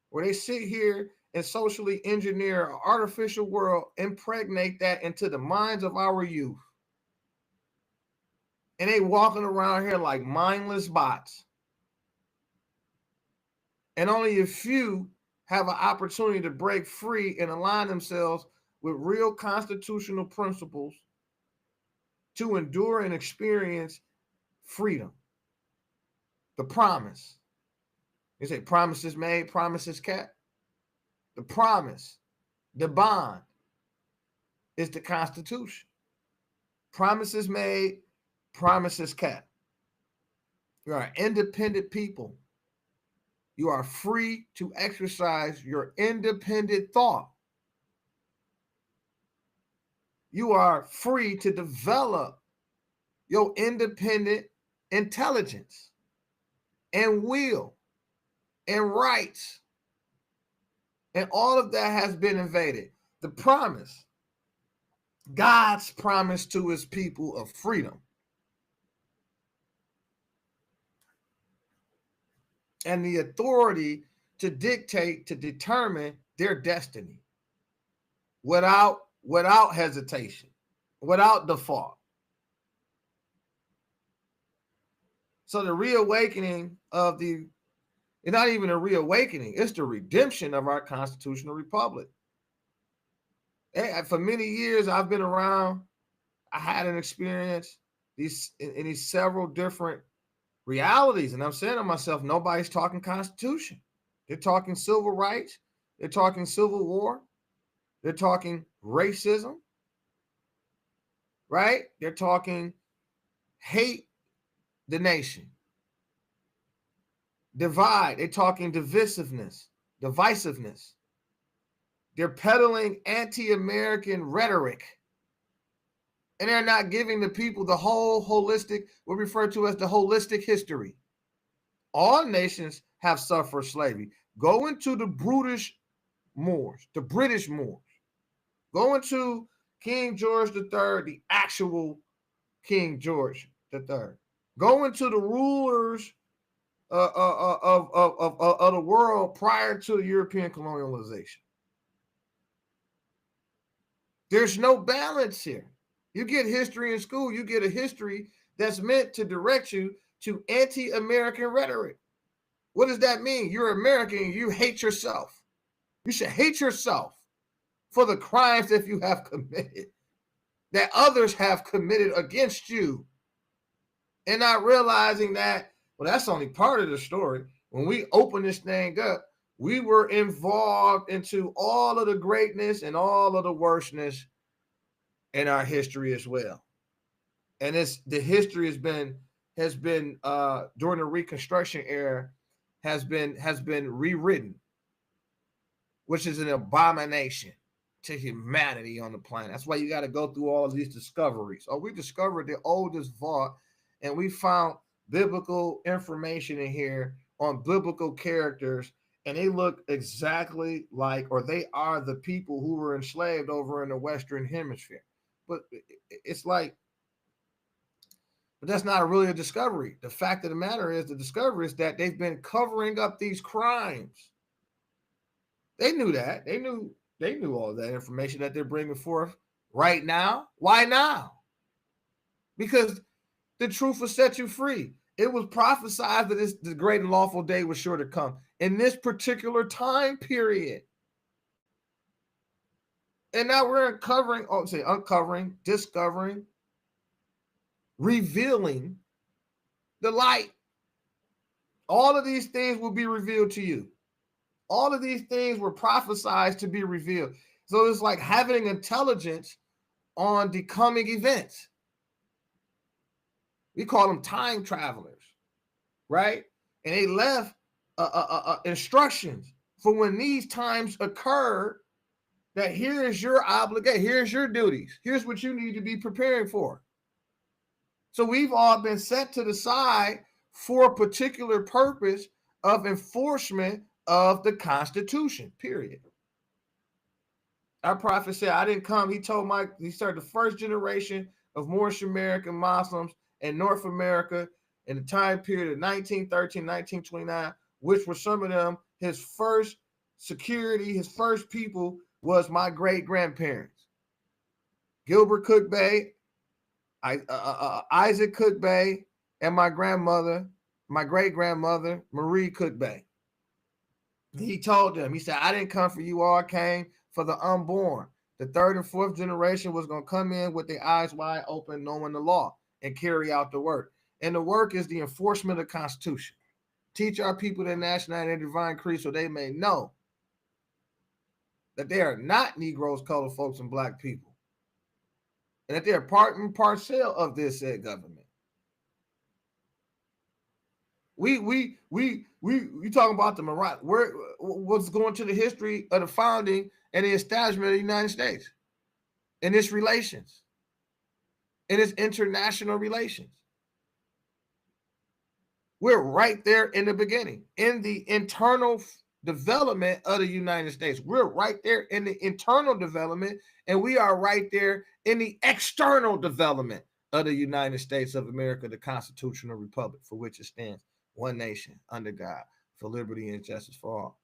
where they sit here and socially engineer an artificial world, impregnate that into the minds of our youth. And they walking around here like mindless bots. And only a few have an opportunity to break free and align themselves with real constitutional principles to endure and experience freedom. The promise. You say promises made, promises kept. The promise, the bond, is the Constitution. Promises made, promises kept. You are an independent people. You are free to exercise your independent thought. You are free to develop your independent intelligence and will and rights. And all of that has been invaded. The promise, God's promise to his people of freedom. And the authority to dictate, to determine their destiny without hesitation, without default. So the reawakening of it's not even a reawakening, it's the redemption of our constitutional republic. And for many years, I've been around. I had an experience in these several different realities. And I'm saying to myself, nobody's talking Constitution. They're talking civil rights. They're talking civil war. They're talking racism, right? They're talking hate the nation. Divide. They're talking divisiveness. They're peddling anti-American rhetoric. And they're not giving the people the whole holistic, what we refer to as the holistic history. All nations have suffered slavery. Go into the British Moors. Go into King George III, the actual King George III. Go into the rulers of the world prior to European colonialization. There's no balance here. You get history in school, you get a history that's meant to direct you to anti-American rhetoric. What does that mean? You're American, you hate yourself. You should hate yourself for the crimes that you have committed, that others have committed against you. And not realizing that, well, that's only part of the story. When we open this thing up, we were involved into all of the greatness and all of the worstness in our history as well. And the history has been during the Reconstruction era has been rewritten, which is an abomination to humanity on the planet. That's why you got to go through all of these discoveries. Oh, we discovered the oldest vault, and we found biblical information in here on biblical characters, and they look exactly like, or they are the people who were enslaved over in the Western Hemisphere. But it's like, but that's not really a discovery. The fact of the matter is, the discovery is that they've been covering up these crimes. They knew that. They knew all that information that they're bringing forth right now. Why now? Because the truth will set you free. It was prophesied that the great and lawful day was sure to come in this particular time period. And now we're uncovering, discovering, revealing the light. All of these things will be revealed to you. All of these things were prophesied to be revealed. So it's like having intelligence on the coming events. We call them time travelers, right? And they left instructions for when these times occur, that here is your obligation, here's your duties, here's what you need to be preparing for. So we've all been set to the side for a particular purpose of enforcement of the Constitution, period. Our prophet said, I didn't come. He started the first generation of Moorish American Muslims in North America in the time period of 1913, 1929, which were some of them, his first security, his first people was my great-grandparents. Gilbert Cook Bay, Isaac Cook Bay, and my grandmother, my great-grandmother, Marie Cook Bay. He told them, he said, I didn't come for you all, I came for the unborn. The third and fourth generation was going to come in with their eyes wide open, knowing the law, and carry out the work. And the work is the enforcement of the Constitution. Teach our people their nationality and divine creed so they may know that they are not Negroes, colored folks, and black people, and that they are part and parcel of this said government. We talking about the Mariah, where what's going to the history of the founding and the establishment of the United States and its relations and its international relations. We're right there in the beginning, in the internal development of the United States. We're right there in the internal development, and we are right there in the external development of the United States of America, the constitutional republic for which it stands, one nation under God, for liberty and justice for all.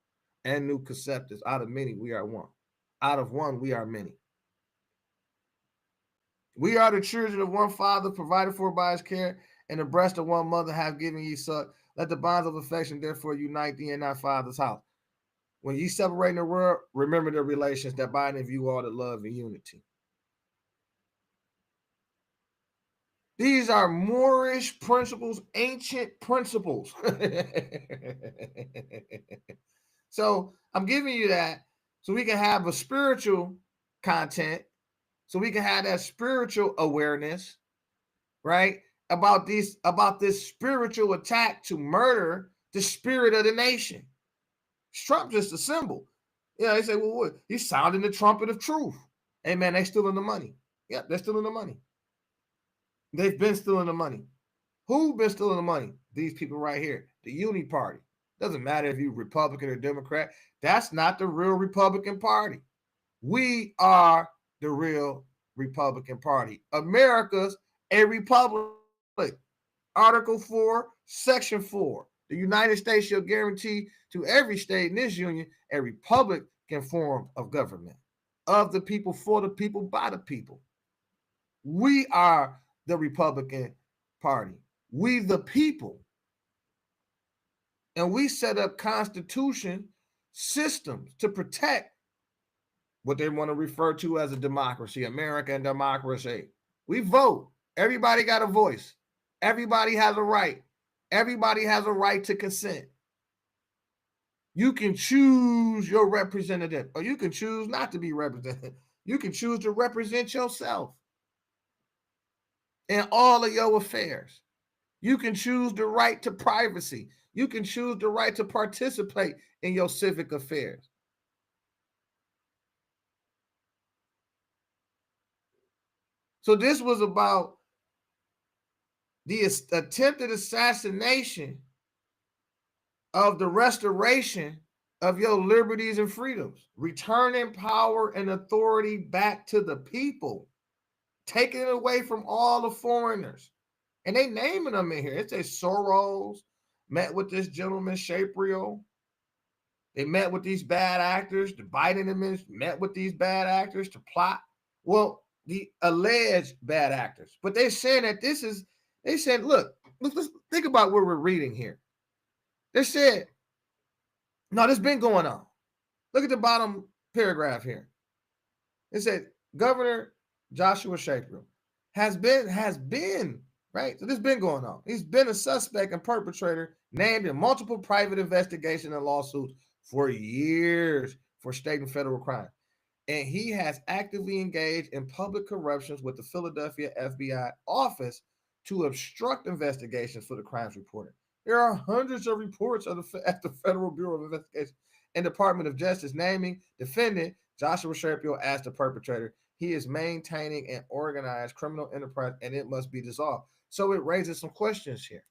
And new conceptors, out of many, we are one. Out of one, we are many. We are the children of one father, provided for by his care, and the breast of one mother have given ye suck. Let the bonds of affection therefore unite thee in thy father's house. When ye separate in the world, remember the relations that bind of you all to love and unity. These are Moorish principles, ancient principles. So I'm giving you that so we can have a spiritual content, so we can have that spiritual awareness, right? About this spiritual attack to murder the spirit of the nation. Trump just a symbol. Yeah, they say, well, what? He's sounding the trumpet of truth. Hey, man, they stealing the money. Yeah, they're stealing the money. They've been stealing the money. Who's been stealing the money? These people right here, the Uni Party. Doesn't matter if you're Republican or Democrat. That's not the real Republican Party. We are the real Republican Party. America's a republic. Article 4, Section 4. The United States shall guarantee to every state in this union a republican form of government, of the people, for the people, by the people. We are the Republican Party. We the people. And we set up constitution systems to protect what they want to refer to as a democracy, American democracy. We vote. Everybody got a voice. Everybody has a right. Everybody has a right to consent. You can choose your representative, or you can choose not to be represented. You can choose to represent yourself in all of your affairs. You can choose the right to privacy. You can choose the right to participate in your civic affairs. So this was about the attempted assassination of the restoration of your liberties and freedoms, returning power and authority back to the people, taking it away from all the foreigners. And they naming them in here. It says Soros met with this gentleman, Shapiro. They met with these bad actors. The Biden administration met with these bad actors to plot. Well, the alleged bad actors. But they're saying that this is, they said, look, let's think about what we're reading here. They said, no, this has been going on. Look at the bottom paragraph here. It said, Governor Joshua Shapiro has been, right? So this has been going on. He's been a suspect and perpetrator named in multiple private investigations and lawsuits for years for state and federal crimes. And he has actively engaged in public corruptions with the Philadelphia FBI office to obstruct investigations for the crimes reported. There are hundreds of reports at the Federal Bureau of Investigation and Department of Justice naming defendant Joshua Shapiro as the perpetrator. He is maintaining an organized criminal enterprise and it must be dissolved. So it raises some questions here.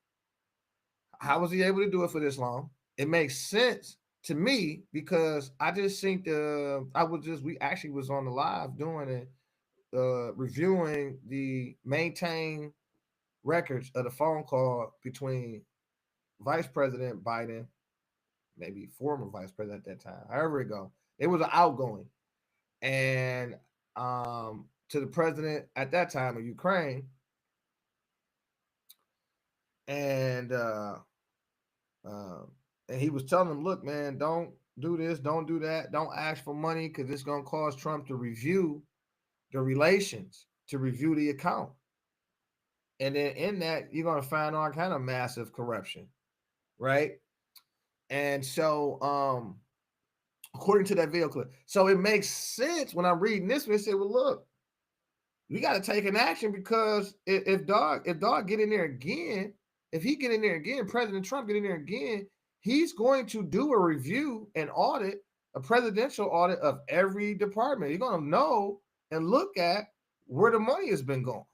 How was he able to do it for this long? It makes sense to me because I just think we actually was on the live doing it, reviewing the maintained records of the phone call between Vice President Biden, maybe former Vice President at that time, however it go. It was an outgoing, and to the president at that time of Ukraine, and he was telling him, "Look, man, don't do this, don't do that, don't ask for money because it's going to cause Trump to review the relations, to review the account. And then in that, you're going to find all kind of massive corruption, right? And so, according to that video clip, so it makes sense when I'm reading this, we say, well, look, we got to take an action because if dog get in there again, if he get in there again, President Trump get in there again, he's going to do a review and audit, a presidential audit of every department. You're going to know and look at where the money has been going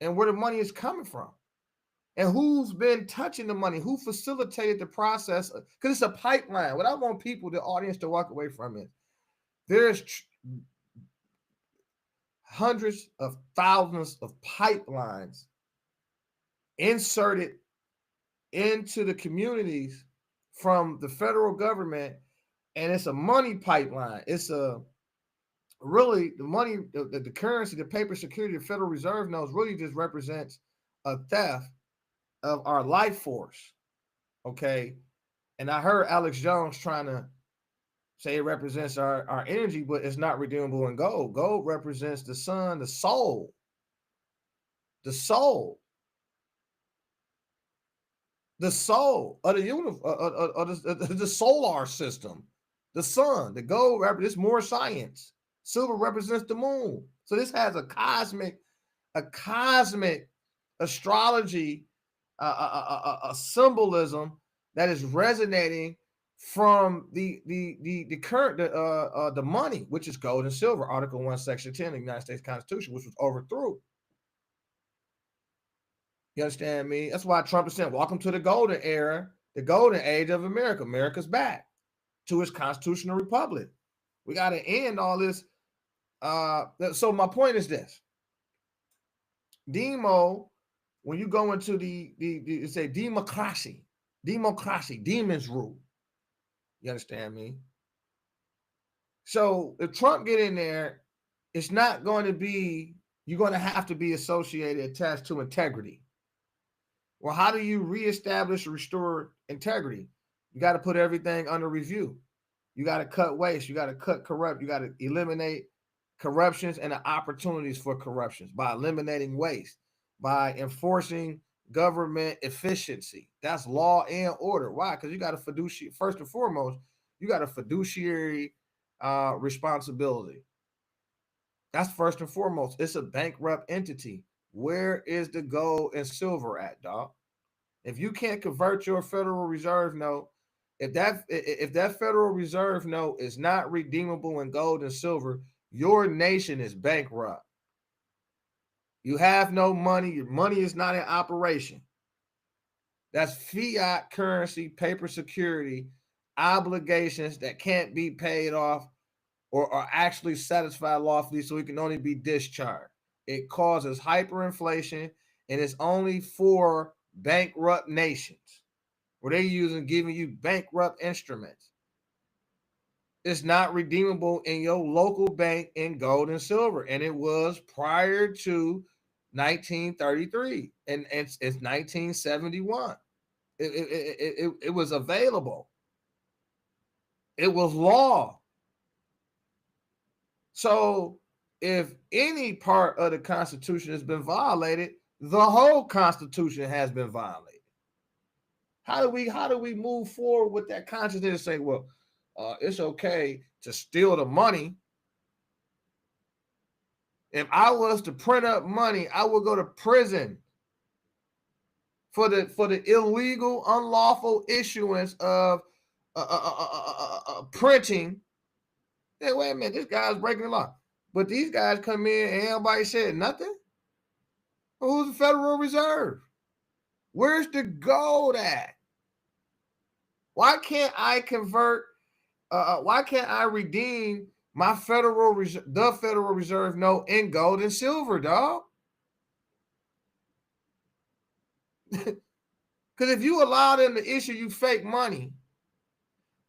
and where the money is coming from and who's been touching the money, who facilitated the process, because it's a pipeline. What I want people, the audience, to walk away from it, there's hundreds of thousands of pipelines inserted into the communities from the federal government, and it's a money pipeline. It's a really the money, the currency, the paper security, the Federal Reserve knows really just represents a theft of our life force. Okay. And I heard Alex Jones trying to say it represents our energy, but it's not redeemable in gold. Gold represents the sun, the soul of the universe, of the solar system, the sun. The gold represents more science. Silver represents the moon. So this has a cosmic astrology, a symbolism that is resonating from the current the money, which is gold and silver. Article 1, Section 10 of the United States Constitution, which was overthrown. You understand me? That's why Trump is saying, welcome to the golden era, the golden age of America. America's back to its constitutional republic. We got to end all this. So my point is this. Demo, when you go into the say democracy, demons rule. You understand me? So if Trump get in there, it's not going to be, you're going to have to be associated, attached to integrity. Well, how do you reestablish or restore integrity? You got to put everything under review. You got to cut waste. You got to cut corrupt. You got to eliminate corruptions and the opportunities for corruptions by eliminating waste, by enforcing government efficiency. That's law and order. Why? Because you got a fiduciary, first and foremost, you got a fiduciary responsibility. That's first and foremost. It's a bankrupt entity. Where is the gold and silver at, dog? If you can't convert your Federal Reserve note, if that Federal Reserve note is not redeemable in gold and silver, your nation is bankrupt. You have no money. Your money is not in operation. That's fiat currency, paper security, obligations that can't be paid off or are actually satisfied lawfully, so it can only be discharged. It causes hyperinflation, and it's only for bankrupt nations where they're giving you bankrupt instruments. It's not redeemable in your local bank in gold and silver, and it was prior to 1933, and it's 1971. It was available. It was law. So if any part of the Constitution has been violated, the whole Constitution has been violated. How do we move forward with that consciousness and say, well, it's okay to steal the money? If I was to print up money, I would go to prison for the illegal, unlawful issuance of printing. Hey, wait a minute, this guy's breaking the law. But these guys come in and everybody said nothing. Who's the Federal Reserve? Where's the gold at? Why can't I convert? Why can't I redeem my the Federal Reserve note in gold and silver, dog? Because if you allow them to issue you fake money,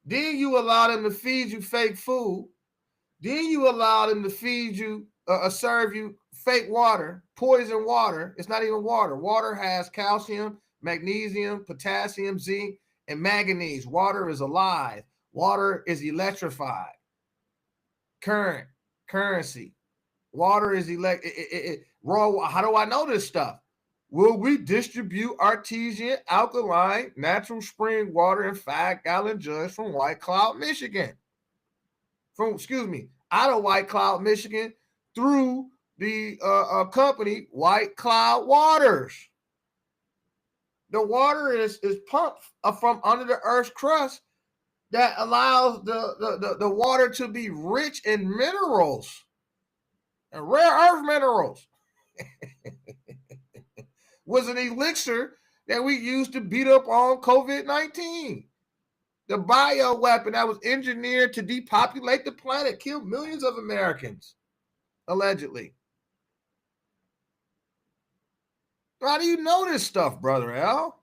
then you allow them to feed you fake food, then you allow them to feed you, serve you fake water, poison water. It's not even water. Water has calcium, magnesium, potassium, zinc, and manganese. Water is alive. Water is electrified. Currency. Water is raw. How do I know this stuff? Will we distribute artesian, alkaline, natural spring water in 5-gallon jugs from White Cloud, Michigan? Out of White Cloud, Michigan, through the company White Cloud Waters. The water is pumped from under the Earth's crust that allows the water to be rich in minerals and rare earth minerals. Was an elixir that we used to beat up on COVID-19. The bioweapon that was engineered to depopulate the planet, killed millions of Americans, allegedly. How do you know this stuff, Brother Al?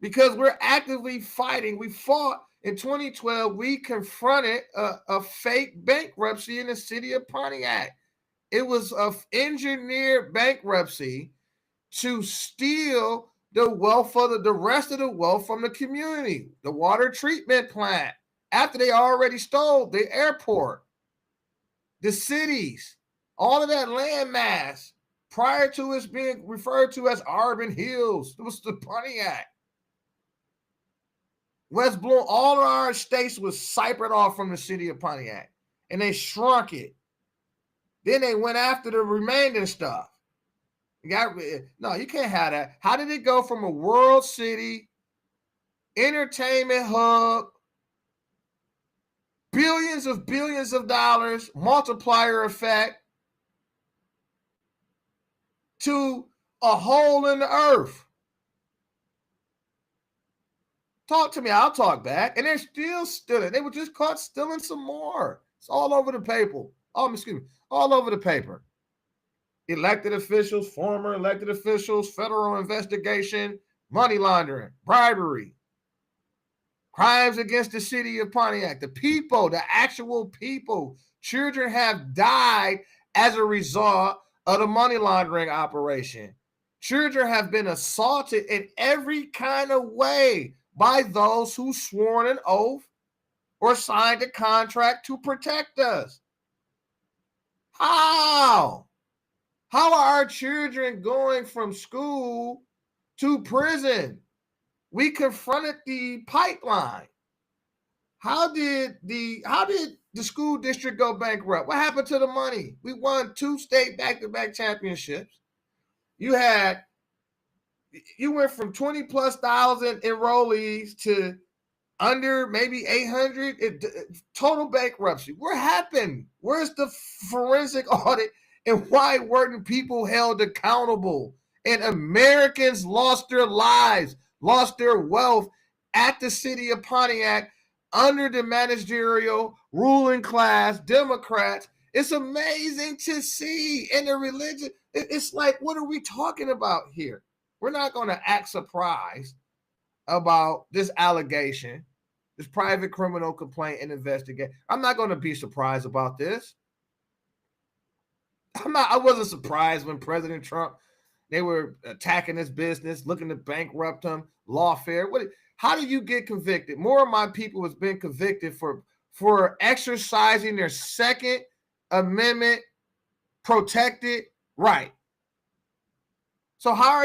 Because we're actively fighting. We fought in 2012. We confronted a fake bankruptcy in the city of Pontiac. It was an engineered bankruptcy to steal the wealth of the rest of the wealth from the community. The water treatment plant, after they already stole the airport, the cities, all of that land mass, prior to us being referred to as Auburn Hills. It was the Pontiac. West Bloom, all of our estates was cypered off from the city of Pontiac, and they shrunk it. Then they went after the remaining stuff. No, you can't have that. How did it go from a world city, entertainment hub, billions of dollars, multiplier effect, to a hole in the earth? Talk to me, I'll talk back. And they're still stealing. They were just caught stealing some more. It's all over the paper. All over the paper. Elected officials, former elected officials, federal investigation, money laundering, bribery, crimes against the city of Pontiac. The people, the actual people, children have died as a result of the money laundering operation. Children have been assaulted in every kind of way by those who swore an oath or signed a contract to protect us. How? How are our children going from school to prison? We confronted the pipeline. How did the school district go bankrupt? What happened to the money? We won 2 state back-to-back championships. You went from 20 plus thousand enrollees to under maybe 800 total bankruptcy. What happened? Where's the forensic audit? And why weren't people held accountable? And Americans lost their lives, lost their wealth at the city of Pontiac under the managerial ruling class, Democrats. It's amazing to see. And the religion, it's like, what are we talking about here? We're not going to act surprised about this allegation, this private criminal complaint and investigation. I'm not going to be surprised about this. I wasn't surprised when President Trump, they were attacking his business, looking to bankrupt him, lawfare. How do you get convicted? More of my people has been convicted for exercising their Second Amendment protected right. So how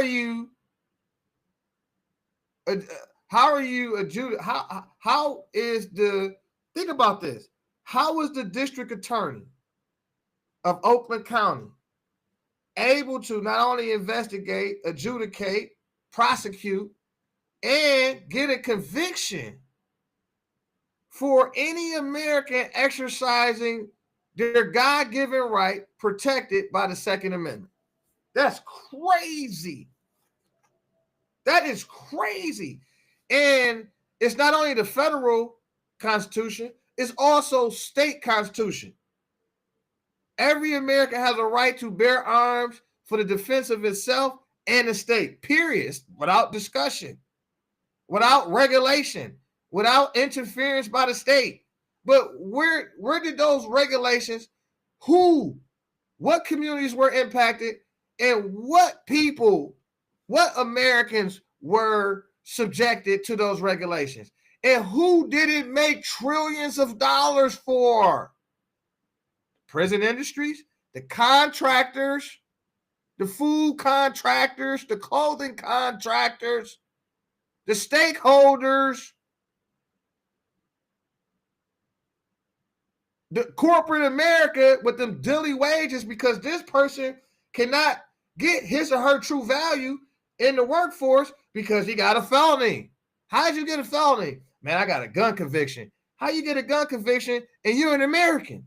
think about this. How is the district attorney of Oakland County able to not only investigate, adjudicate, prosecute, and get a conviction for any American exercising their God-given right protected by the Second Amendment? That's crazy. That is crazy. And it's not only the federal constitution, it's also state constitution. Every American has a right to bear arms for the defense of itself and the state, period, without discussion, without regulation, without interference by the state. But where did those regulations, what communities were impacted, and what Americans were subjected to those regulations? And who did it make trillions of dollars for? Prison industries, the contractors, the food contractors, the clothing contractors, the stakeholders, the corporate America with them dilly wages, because this person cannot get his or her true value in the workforce because he got a felony. How did you get a felony? Man, I got a gun conviction. How you get a gun conviction and you're an American?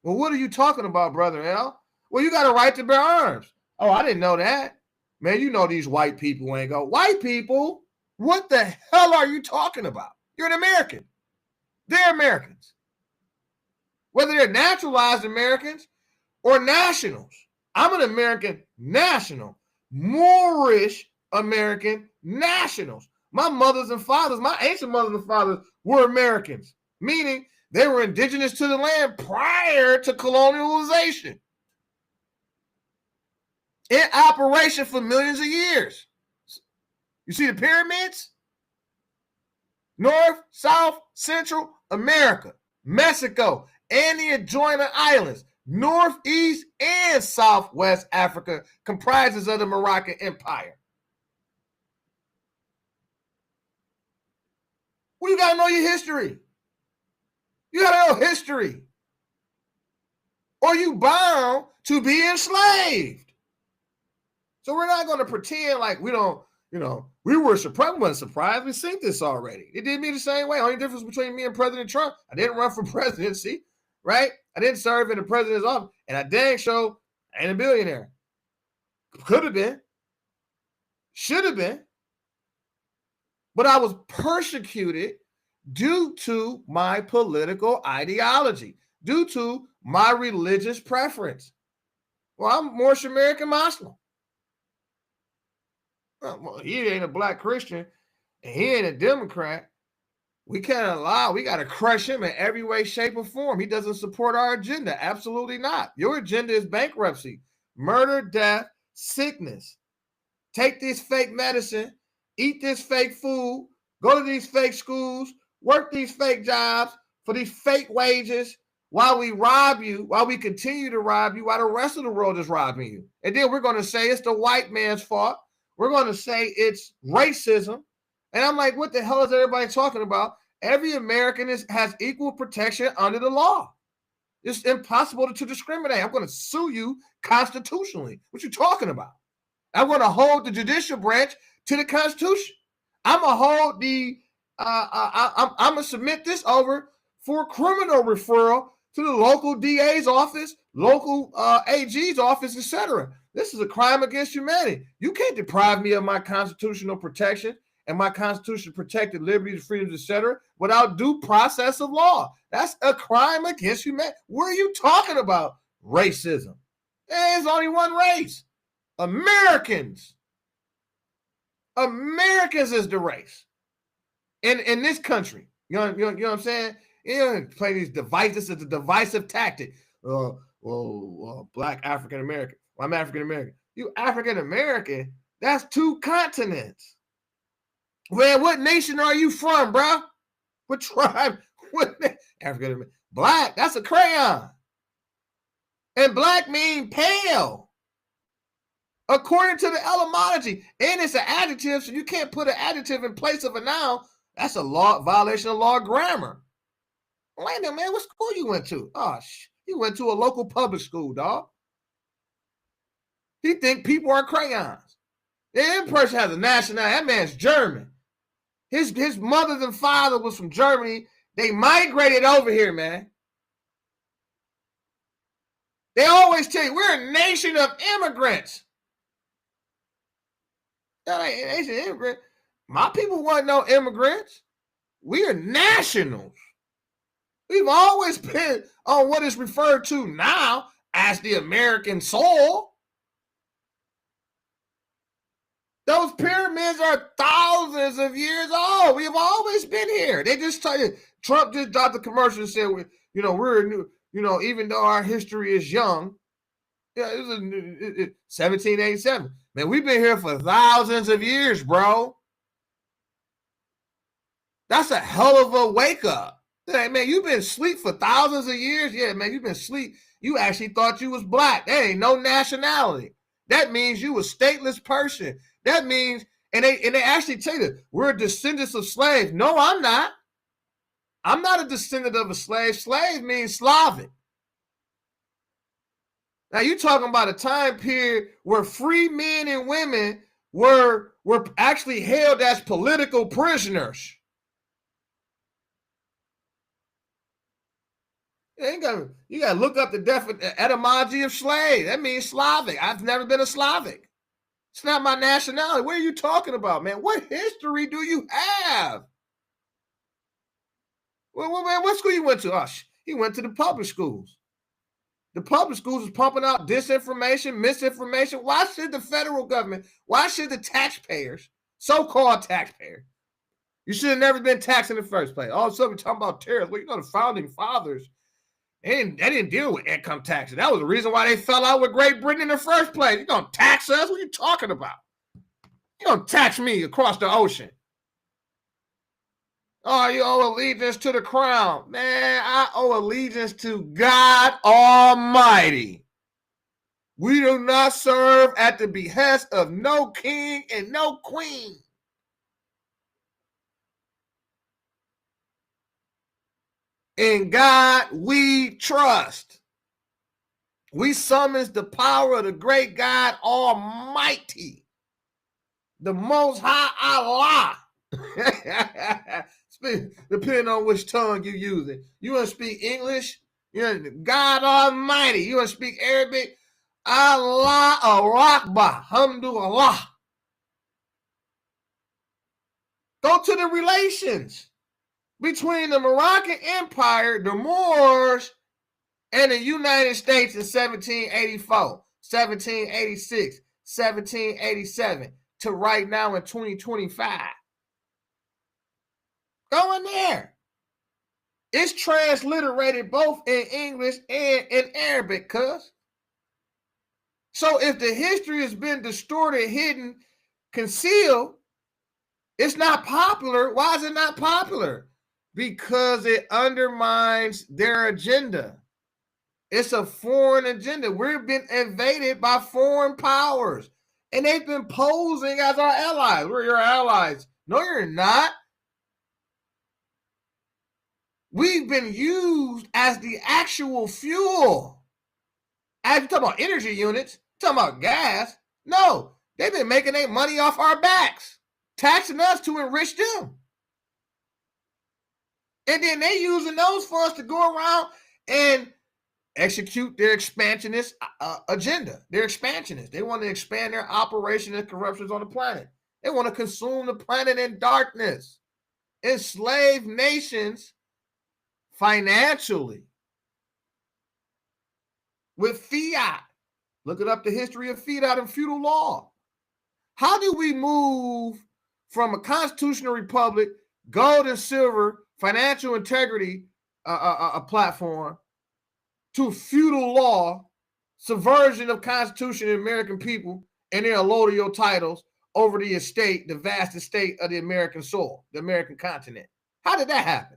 Well, what are you talking about, brother L? Well, you got a right to bear arms. Oh, I didn't know that. Man, you know these white people ain't go. White people? What the hell are you talking about? You're an American. They're Americans. Whether they're naturalized Americans or nationals. I'm an American national. Moorish American nationals. My mothers and fathers, my ancient mothers and fathers were Americans, meaning they were indigenous to the land prior to colonialization. In operation for millions of years. You see the pyramids? North, South, Central America, Mexico, and the adjoining islands, Northeast and Southwest Africa comprises of the Moroccan Empire. Well, you gotta know your history. You gotta know history. Or you bound to be enslaved. So we're not gonna pretend like we don't, we were surprised. We weren't surprised. We seen this already. It did me the same way. Only difference between me and President Trump, I didn't run for presidency, right? I didn't serve in the president's office, and I dang sure ain't a billionaire. Could have been. Should have been. But I was persecuted due to my political ideology, due to my religious preference. Well, I'm Moorish American Muslim. Well, he ain't a black Christian and he ain't a Democrat. We can't allow, we got to crush him in every way, shape, or form. He doesn't support our agenda. Absolutely not. Your agenda is bankruptcy, murder, death, sickness. Take this fake medicine, eat this fake food, go to these fake schools, work these fake jobs for these fake wages while we rob you, while we continue to rob you, while the rest of the world is robbing you. And then we're going to say it's the white man's fault. We're going to say it's racism. And I'm like, what the hell is everybody talking about? Every American has equal protection under the law. It's impossible to discriminate. I'm going to sue you constitutionally. What you talking about? I'm going to hold the judicial branch to the Constitution. I'm going to hold the, I'm going to submit this over for criminal referral to the local DA's office, local AG's office, etc. This is a crime against humanity. You can't deprive me of my constitutional protection and my constitution protected liberties, freedoms, etc., without due process of law. That's a crime against humanity. What are you talking about? Racism. There's only one race. Americans. Americans is the race. In this country. You know what I'm saying? You don't play these devices. It's a divisive tactic. Black African American. Well, I'm African American. You African American? That's two continents. Well, what nation are you from, bro? What tribe? African American. Black, that's a crayon. And black mean pale. According to the etymology. And it's an adjective, so you can't put an adjective in place of a noun. That's a law violation of law grammar. Wait a minute, man. What school you went to? Oh, you went to a local public school, dog. He think people are crayons. That person has a nationality. That man's German. His mother and father was from Germany. They migrated over here, man. They always tell you, we're a nation of immigrants. That ain't a nation of immigrants. My people weren't no immigrants. We are nationals. We've always been on what is referred to now as the American soil. Those pyramids are thousands of years old. We have always been here. They just tell you, Trump just dropped the commercial and said, we're new, even though our history is young. Yeah, it was 1787. Man, we've been here for thousands of years, bro. That's a hell of a wake up. Hey, man, you've been asleep for thousands of years. Yeah, man, you've been asleep. You actually thought you was black. That ain't no nationality. That means you a stateless person. That means, and they actually tell you, we're descendants of slaves. No, I'm not. I'm not a descendant of a slave. Slave means Slavic. Now you're talking about a time period where free men and women were actually held as political prisoners. You gotta look up the etymology of slave. That means Slavic. I've never been a Slavic. It's not my nationality. What are you talking about, man? What history do you have? Well, man, what school you went to? Oh, he went to the public schools. The public schools is pumping out disinformation, misinformation. Why should the federal government, why should the taxpayers, so-called taxpayers, you should have never been taxed in the first place. All of a sudden, we're talking about terrorists. Well, you know, the founding fathers, they didn't deal with income taxes. That was the reason why they fell out with Great Britain in the first place. You gonna tax us? What are you talking about? You gonna tax me across the ocean? Oh, you owe allegiance to the crown. Man, I owe allegiance to God Almighty. We do not serve at the behest of no king and no queen. In God we trust. We summons the power of the great God Almighty, the Most High Allah. Depending on which tongue you're using. You want to speak English? You know, God Almighty. You want to speak Arabic? Allah Akbar. Alhamdulillah. Go to the relations between the Moroccan Empire, the Moors, and the United States in 1784, 1786, 1787 to right now in 2025. Go in there. It's transliterated both in English and in Arabic, cuz. So if the history has been distorted, hidden, concealed, it's not popular. Why is it not popular? Because it undermines their agenda. It's a foreign agenda. We've been invaded by foreign powers, and they've been posing as our allies. We're your allies. No, you're not. We've been used as the actual fuel. As you talk about energy units, talking about gas. No, they've been making their money off our backs, taxing us to enrich them. And then they using those funds to go around and execute their expansionist agenda. They're expansionists. They want to expand their operation and corruptions on the planet. They want to consume the planet in darkness, enslave nations financially with fiat. Look it up, the history of fiat and feudal law. How do we move from a constitutional republic, gold and silver, financial integrity a platform to feudal law, subversion of Constitution and American people and their allodial titles over the estate, the vast estate of the American soil, the American continent? How did that happen?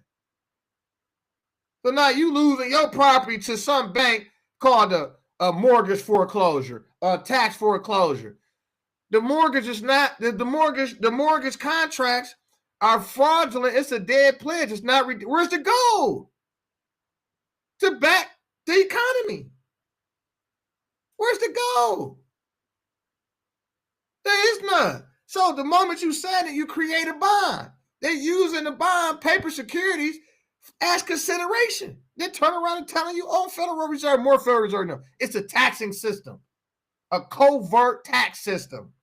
So now you losing your property to some bank called a mortgage foreclosure, a tax foreclosure. The mortgage is not the mortgage contracts are fraudulent. It's a dead pledge. It's not. Where's the gold to back the economy? Where's the gold? There is none. So the moment you sign it, you create a bond. They're using the bond paper securities as consideration. Then turn around and telling you, oh, Federal Reserve, more Federal Reserve. No, it's a taxing system, a covert tax system.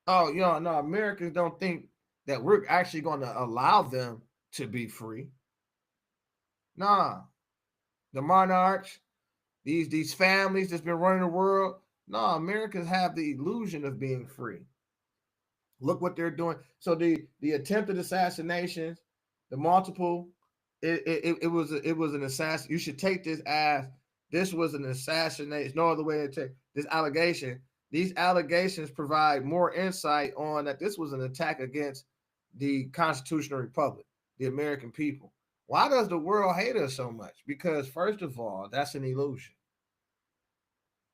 Oh, no, Americans don't think that we're actually going to allow them to be free. Nah, the monarchs, these families that's been running the world. No, Americans have the illusion of being free. Look what they're doing. So the attempted assassinations, the multiple, it was an assassin. You should take this as this was an assassination. No other way to take this allegation. These allegations provide more insight on that this was an attack against the constitutional republic, the American people. Why does the world hate us so much? Because, first of all, that's an illusion.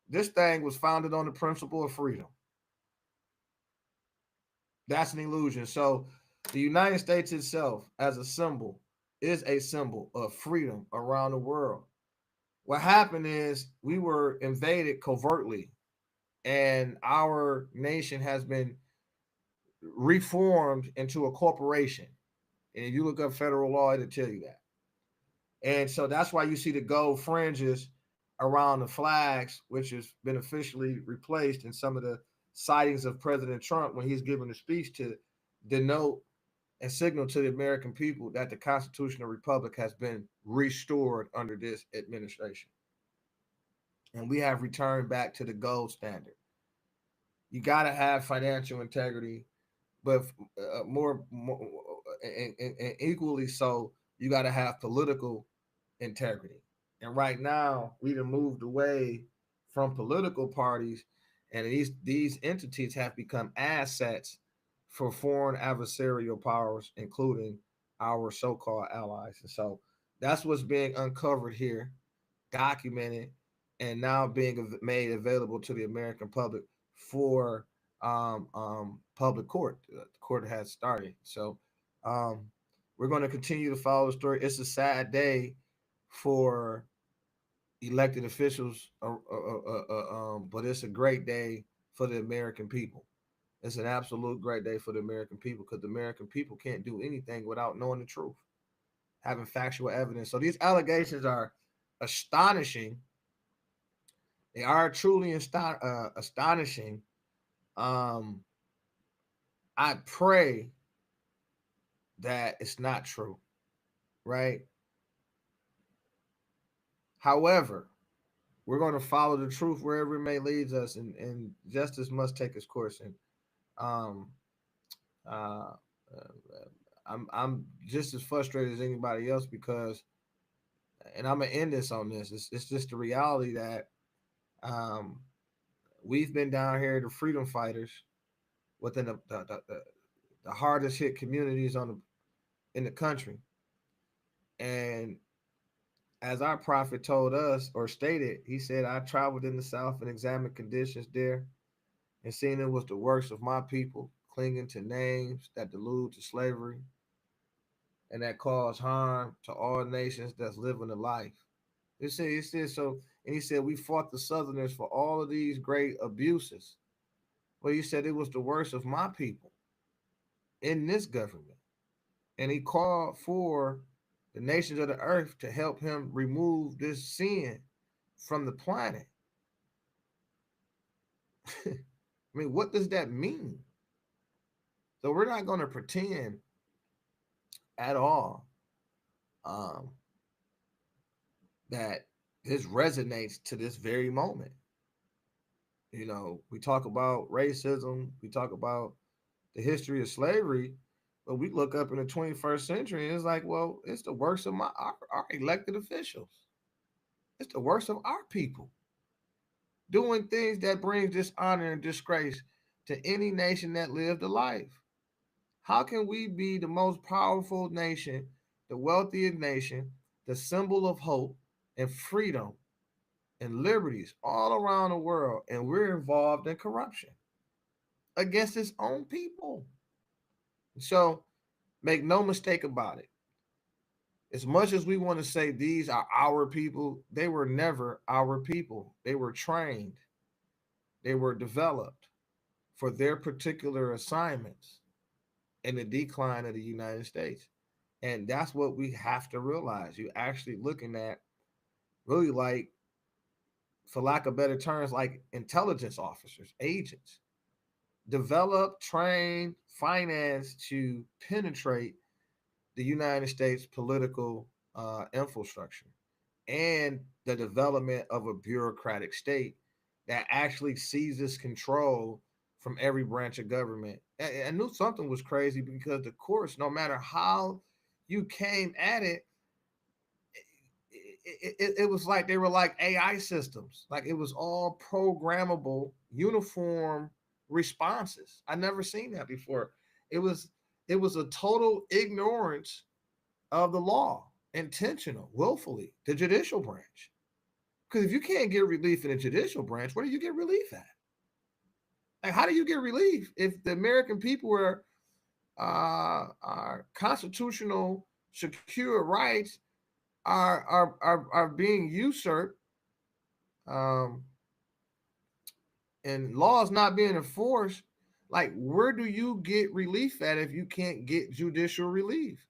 This thing was founded on the principle of freedom. That's an illusion. So, the United States itself, as a symbol, is a symbol of freedom around the world. What happened is we were invaded covertly, and our nation has been reformed into a corporation. And if you look up federal law, it'll tell you that. And so that's why you see the gold fringes around the flags, which has been officially replaced in some of the sightings of President Trump when he's giving a speech to denote and signal to the American people that the constitutional republic has been restored under this administration. And we have returned back to the gold standard. You got to have financial integrity, but more and equally so, you got to have political integrity. And right now, we've moved away from political parties, and these entities have become assets for foreign adversarial powers, including our so-called allies. And so that's what's being uncovered here, documented, and now being made available to the American public for public court. The court has started. So um, we're going to continue to follow the story. It's a sad day for elected officials, but it's a great day for the American people. It's an absolute great day for the American people because the American people can't do anything without knowing the truth, having factual evidence. So these allegations are astonishing. They are truly astonishing. Um, I pray that it's not true, right? However, we're going to follow the truth wherever it may lead us, and justice must take its course. And um, uh, I'm just as frustrated as anybody else because, and I'm gonna end this on this. It's just the reality that um, we've been down here, the freedom fighters, within the hardest hit communities in the country, and as our prophet told us or stated, he said, I traveled in the South and examined conditions there and seen it was the works of my people, clinging to names that delude to slavery and that cause harm to all nations that's living a life. He said so, and he said, we fought the Southerners for all of these great abuses. Well, he said it was the works of my people in this government. And he called for the nations of the earth to help him remove this sin from the planet. I mean, what does that mean? So we're not going to pretend at all um, that this resonates to this very moment. You know, we talk about racism, we talk about the history of slavery, but we look up in the 21st century and it's like, well, it's the works of our elected officials. It's the works of our people doing things that brings dishonor and disgrace to any nation that lived a life. How can we be the most powerful nation, the wealthiest nation, the symbol of hope and freedom and liberties all around the world, and we're involved in corruption against its own people? So make no mistake about it. As much as we want to say these are our people, they were never our people. They were trained, they were developed for their particular assignments in the decline of the United States. And that's what we have to realize. You're actually looking at really like, for lack of better terms, like intelligence officers, agents, developed, trained, financed to penetrate the United States political infrastructure and the development of a bureaucratic state that actually seizes control from every branch of government. I knew something was crazy because the courts, no matter how you came at it, it was like they were like AI systems. Like it was all programmable, uniform responses. I never seen that before. It was It was a total ignorance of the law, intentional, willfully, the judicial branch. Because if you can't get relief in the judicial branch, where do you get relief at? Like, how do you get relief if the American people are constitutional, secure rights are being usurped, and laws not being enforced? Like, where do you get relief at if you can't get judicial relief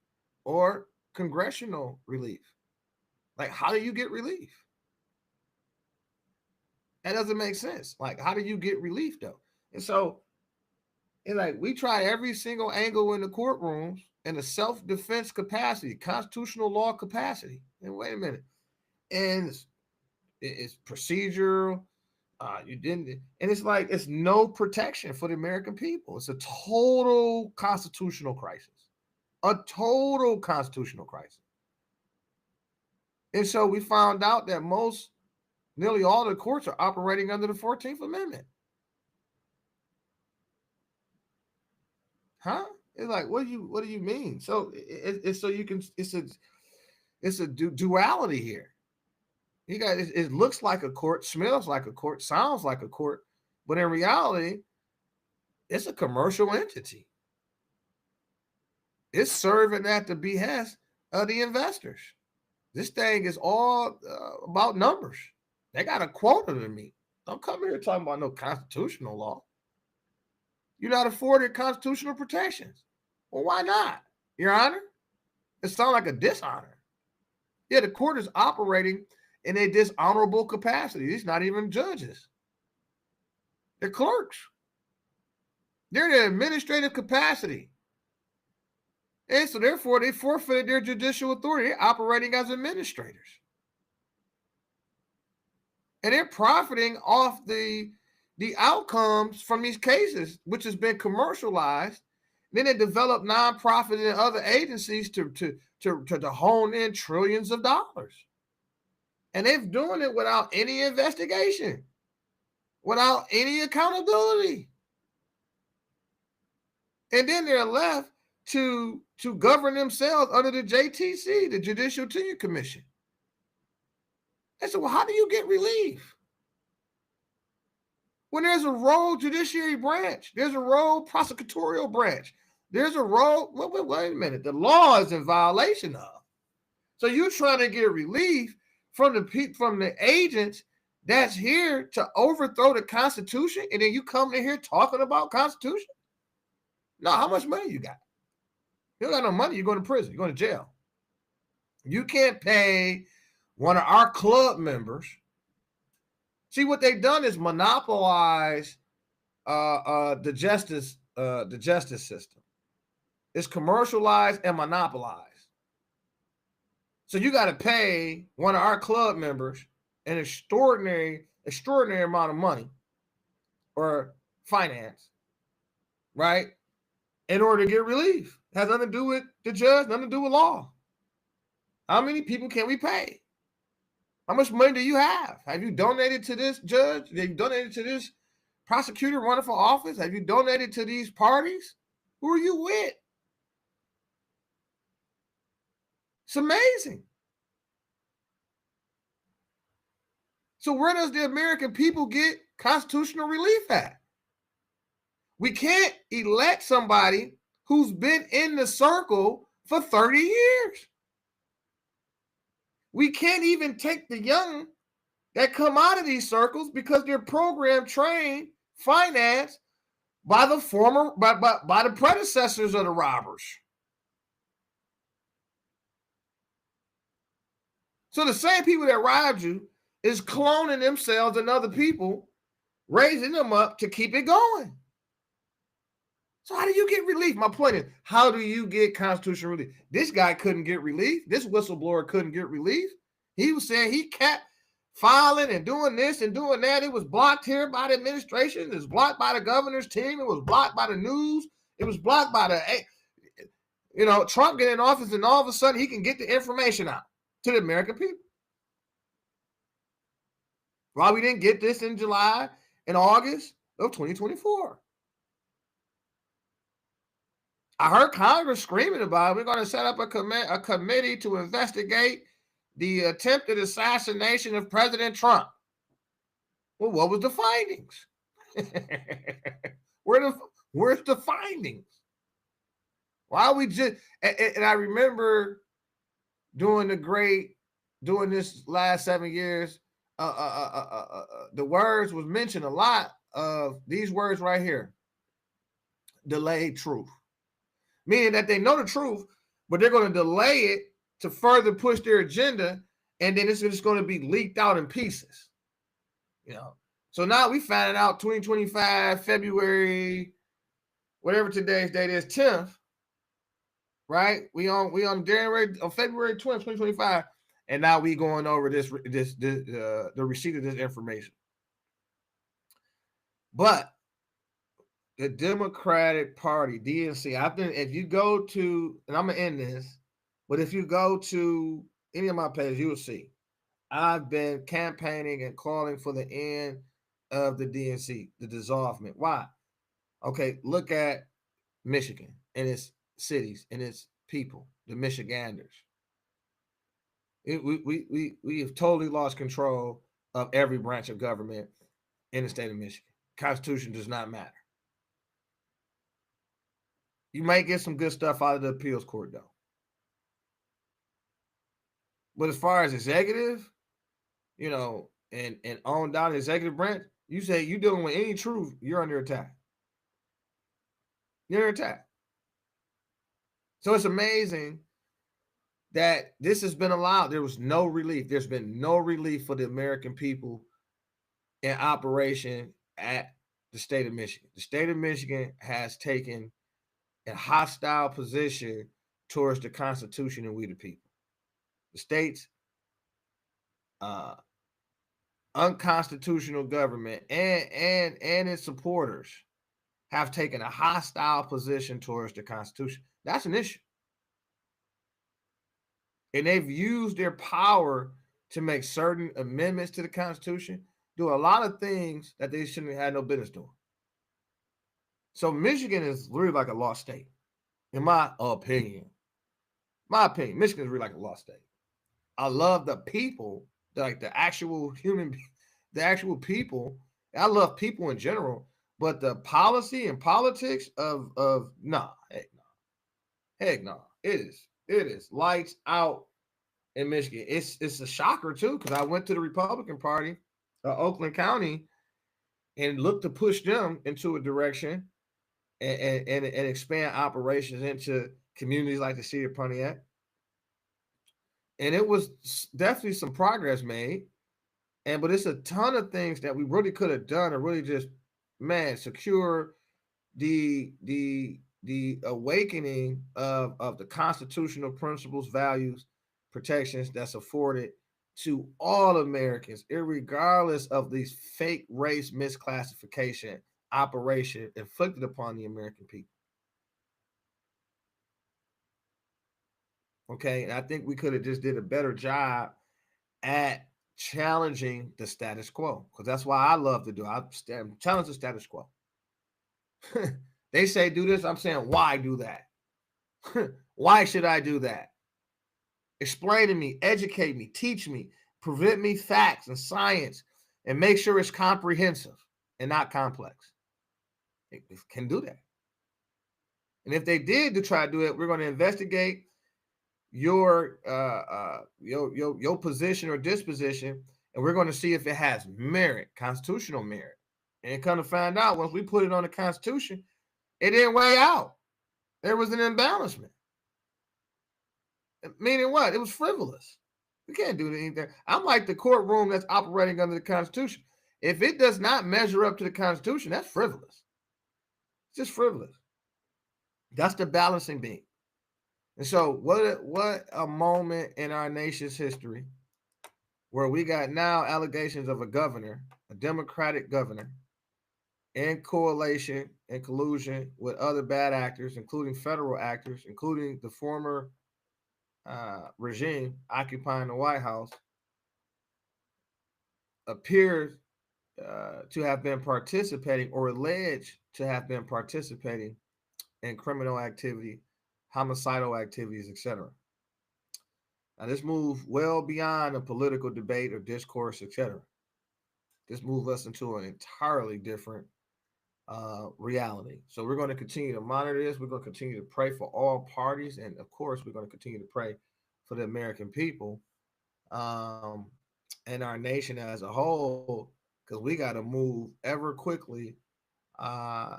or congressional relief? Like, how do you get relief? That doesn't make sense. Like, how do you get relief though? And so, and like, we try every single angle in the courtrooms in a self-defense capacity, constitutional law capacity. And wait a minute, and it's procedural. You didn't, and it's like it's no protection for the American people. It's a total constitutional crisis, a total constitutional crisis. And so we found out that nearly all the courts are operating under the 14th Amendment. Huh? It's like, what do you mean? So it's so you can, it's a duality here. You got, it looks like a court, smells like a court, sounds like a court, but in reality, it's a commercial entity. It's serving at the behest of the investors. This thing is all about numbers. They got a quota to meet. Don't come here talking about no constitutional law. You're not afforded constitutional protections. Well, why not, Your Honor? It sounds like a dishonor. Yeah, the court is operating in a dishonorable capacity. These not even judges. They're clerks. They're in an administrative capacity. And so therefore they forfeited their judicial authority. They're operating as administrators. And they're profiting off the outcomes from these cases, which has been commercialized. Then they develop nonprofits and other agencies to hone in trillions of dollars. And they're doing it without any investigation, without any accountability. And then they're left to govern themselves under the JTC, the Judicial Tenure Commission. And so, well, how do you get relief? When there's a rogue judiciary branch, there's a rogue prosecutorial branch, there's a rogue, wait a minute, the law is in violation of. So you're trying to get relief from the agents that's here to overthrow the Constitution, and then you come in here talking about Constitution? No, how much money you got? You don't got no money, you're going to prison, you're going to jail. You can't pay one of our club members. See, what they've done is monopolize the justice system. It's commercialized and monopolized. So you got to pay one of our club members an extraordinary amount of money or finance, right, in order to get relief. It has nothing to do with the judge, nothing to do with law. How many people can we pay? How much money do you have? Have you donated to this judge? Have you donated to this prosecutor running for office? Have you donated to these parties? Who are you with? It's amazing. So where does the American people get constitutional relief at? We can't elect somebody who's been in the circle for 30 years. We can't even take the young that come out of these circles because they're program trained, financed by the by the predecessors of the robbers. So the same people that robbed you is cloning themselves and other people, raising them up to keep it going. So how do you get relief? My point is, how do you get constitutional relief? This guy couldn't get relief. This whistleblower couldn't get relief. He was saying he kept filing and doing this and doing that. It was blocked here by the administration. It was blocked by the governor's team. It was blocked by the news. It was blocked by Trump getting in office, and all of a sudden he can get the information out to the American people. Why we didn't get this in July and August of 2024? I heard Congress screaming about it. We're going to set up a committee to investigate the attempted assassination of President Trump. Well, what was the findings? Where's the findings? Why are we just? And I remember during this last 7 years, the words was mentioned a lot of these words right here: delayed truth, meaning that they know the truth, but they're going to delay it to further push their agenda, and then it's just going to be leaked out in pieces. So now we found out 2025 February, whatever today's date is, 10th, right? We on February 20th, 2025, and now we going over the receipt of this information. But the Democratic Party, DNC, if you go to, and I'm gonna end this, but if you go to any of my pages, you will see I've been campaigning and calling for the end of the DNC, the dissolvement. Why? Okay, look at Michigan and its cities and its people, the Michiganders. We have totally lost control of every branch of government in the state of Michigan. Constitution does not matter. You might get some good stuff out of the appeals court, though. But as far as executive, and on down the executive branch, you say you're dealing with any truth, you're under attack. You're under attack. So it's amazing that this has been allowed. There was no relief. There's been no relief for the American people in operation at the state of Michigan. The state of Michigan has taken a hostile position towards the Constitution and we the people. The state's unconstitutional government and its supporters have taken a hostile position towards the Constitution. That's an issue. And they've used their power to make certain amendments to the Constitution, do a lot of things that they shouldn't have had no business doing. So Michigan is really like a lost state, in my opinion. Michigan is really like a lost state. I love the people, like the actual people. I love people in general, but the policy and politics of heck no. It is lights out in Michigan. It's a shocker too, because I went to the Republican Party, Oakland County, and looked to push them into a direction and expand operations into communities like the city of Pontiac. And it was definitely some progress made. But it's a ton of things that we really could have done to really just, secure the awakening of the constitutional principles, values, protections that's afforded to all Americans, irregardless of these fake race misclassification operation inflicted upon the American people. Okay, and I think we could have just did a better job at challenging the status quo, because that's why I love to do. I challenge the status quo. They say do this. I'm saying, why do that? Why should I do that? Explain to me, educate me, teach me, present me facts and science, and make sure it's comprehensive and not complex. It can do that. And if they did to try to do it, we're going to investigate your position or disposition, and we're going to see if it has merit, constitutional merit. And come to find out, once we put it on the Constitution, it didn't weigh out. There was an imbalancement. Meaning what? It was frivolous. We can't do anything. I'm like the courtroom that's operating under the Constitution. If it does not measure up to the Constitution, that's frivolous. It's just frivolous. That's the balancing beam. And so what a moment in our nation's history where we got now allegations of a governor, a Democratic governor, in coalition and collusion with other bad actors, including federal actors, including the former regime occupying the White House, appears to have been participating or alleged to have been participating and criminal activity, homicidal activities, etc. Now, this move well beyond a political debate or discourse, etc. This moves us into an entirely different reality. So we're going to continue to monitor this. We're going to continue to pray for all parties, and of course, we're going to continue to pray for the American people um, and our nation as a whole, because we got to move ever quickly uh,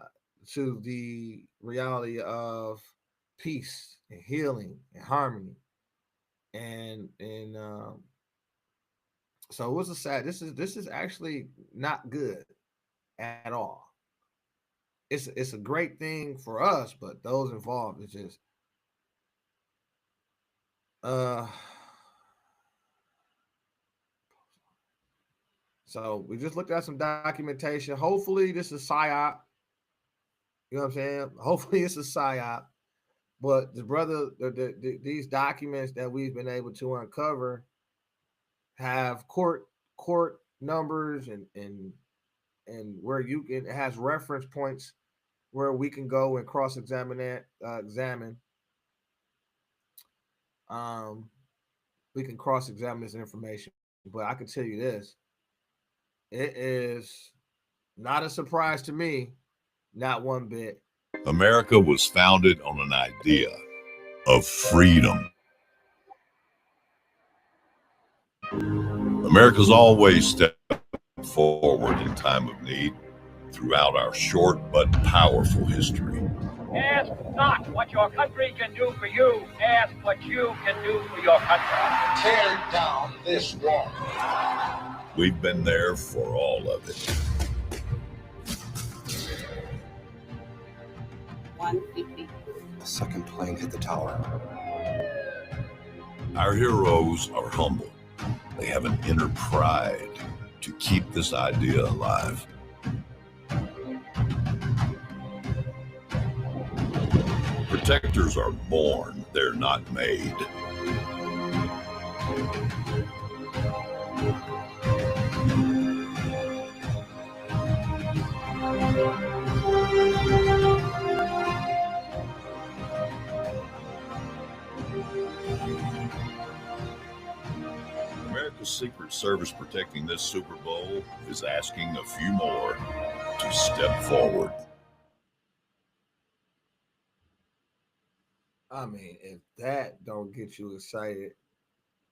to the reality of peace and healing and harmony. And so what's a sad? This is actually not good at all. It's a great thing for us, but those involved is just uh. So we just looked at some documentation. Hopefully, this is psyop. You know what I'm saying? Hopefully, it's a psyop. But the brother, these documents that we've been able to uncover have court numbers and where you can, it has reference points where we can go and cross examine examine. Um, we can cross examine this information. But I can tell you this: it is not a surprise to me, not one bit. America was founded on an idea of freedom. America's always stepped forward in time of need throughout our short but powerful history. Ask not what your country can do for you. Ask what you can do for your country. Tear down this wall. We've been there for all of it. 150. The second plane hit the tower. Our heroes are humble. They have an inner pride to keep this idea alive. Protectors are born, they're not made. America's Secret Service protecting this Super Bowl is asking a few more to step forward. I mean, if that don't get you excited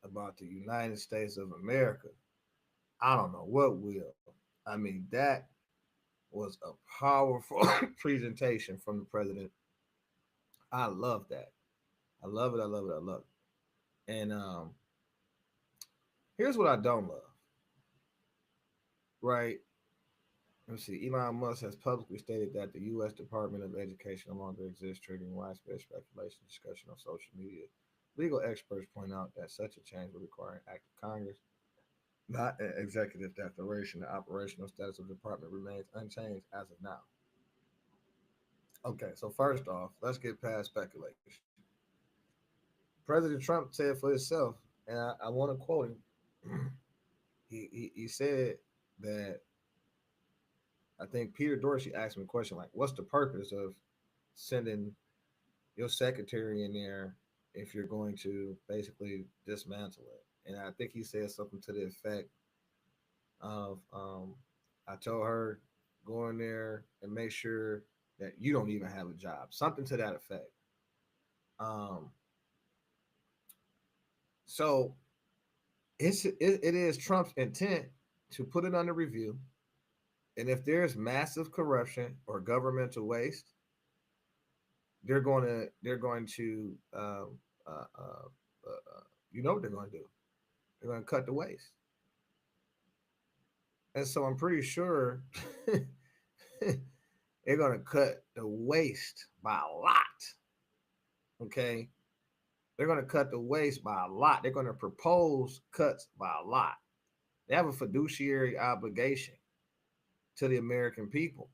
about the United States of America, I don't know what will. I mean, that was a powerful presentation from the president. I love that. I love it. I love it. I love it. And here's what I don't love. Right. Let's see. Elon Musk has publicly stated that the U.S. Department of Education no longer exists, triggering widespread speculation and discussion on social media. Legal experts point out that such a change would require an act of Congress, not an executive declaration. The operational status of the department remains unchanged as of now. Okay, so first off, let's get past speculation. President Trump said for himself, and I want to quote him. He said that, I think Peter Dorsey asked him a question like, "What's the purpose of sending your secretary in there if you're going to basically dismantle it?" And I think he said something to the effect of, "I told her go in there and make sure that you don't even have a job," something to that effect. Um, so it is Trump's intent to put it under review. And if there's massive corruption or governmental waste, they're going to you know what they're going to do? They're going to cut the waste. And so I'm pretty sure they're going to cut the waste by a lot. Okay, they're going to cut the waste by a lot. They're going to propose cuts by a lot. They have a fiduciary obligation to the American people.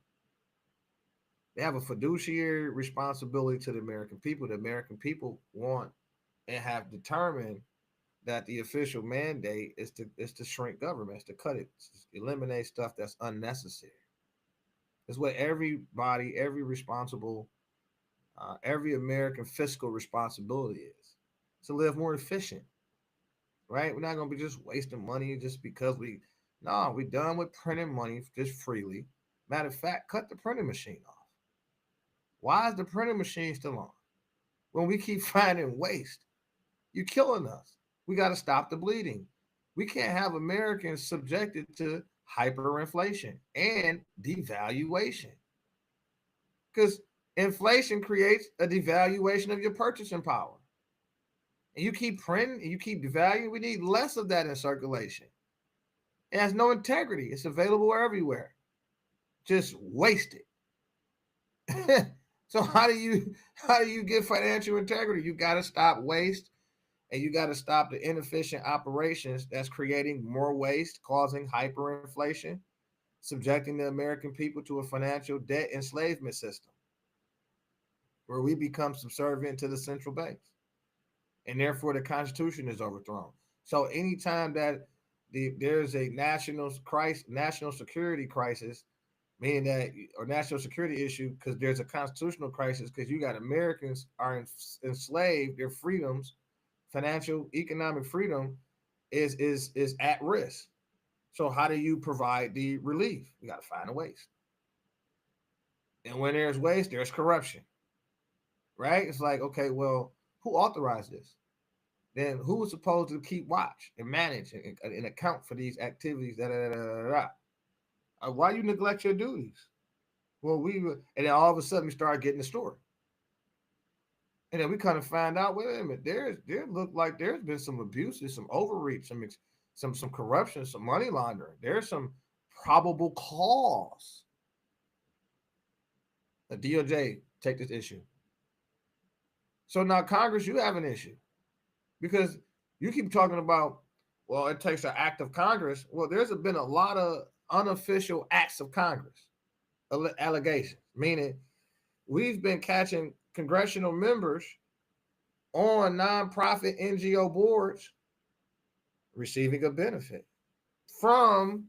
They have a fiduciary responsibility to the American people. The American people want and have determined that the official mandate is to shrink government, is to cut it, eliminate stuff that's unnecessary. It's what everybody, every responsible every American fiscal responsibility is to live more efficient, right? We're not going to be just wasting money just because we're done with printing money just freely. Matter of fact, cut the printing machine off. Why is the printing machine still on? When we keep finding waste, you're killing us. We got to stop the bleeding. We can't have Americans subjected to hyperinflation and devaluation, because inflation creates a devaluation of your purchasing power. And you keep printing and you keep devaluing, we need less of that in circulation. It has no integrity. It's available everywhere. Just waste it. So how do you get financial integrity? You got to stop waste, and you got to stop the inefficient operations that's creating more waste, causing hyperinflation, subjecting the American people to a financial debt enslavement system where we become subservient to the central banks, and therefore the Constitution is overthrown. So anytime that there's a national security crisis, meaning that, or national security issue, because there's a constitutional crisis, because you got Americans are enslaved, their freedoms, financial, economic freedom is at risk. So how do you provide the relief? You got to find a waste. And when there's waste, there's corruption, right? It's like, okay, well, who authorized this? Then who was supposed to keep watch and manage and account for these activities? Why you neglect your duties? Well, and then all of a sudden we start getting the story. And then we kind of find out, wait a minute, there looked like there's been some abuses, some overreach, some corruption, some money laundering. There's some probable cause. The DOJ take this issue. So now Congress, you have an issue, because you keep talking about, well, it takes an act of Congress. Well, there's been a lot of unofficial acts of Congress, allegations, meaning we've been catching congressional members on nonprofit NGO boards receiving a benefit from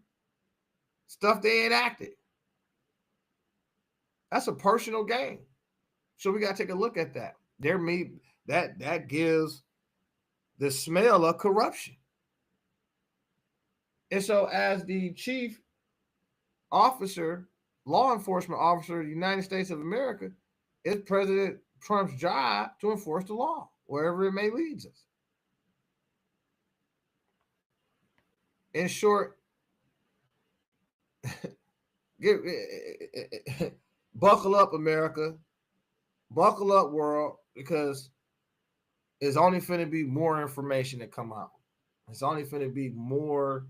stuff they enacted. That's a personal gain. So we got to take a look at that. That gives the smell of corruption. And so as the chief officer, law enforcement officer of the United States of America, it's President Trump's job to enforce the law wherever it may lead us. In short, buckle up, America. Buckle up, world, because it's only going to be more information that come out. It's only going to be more.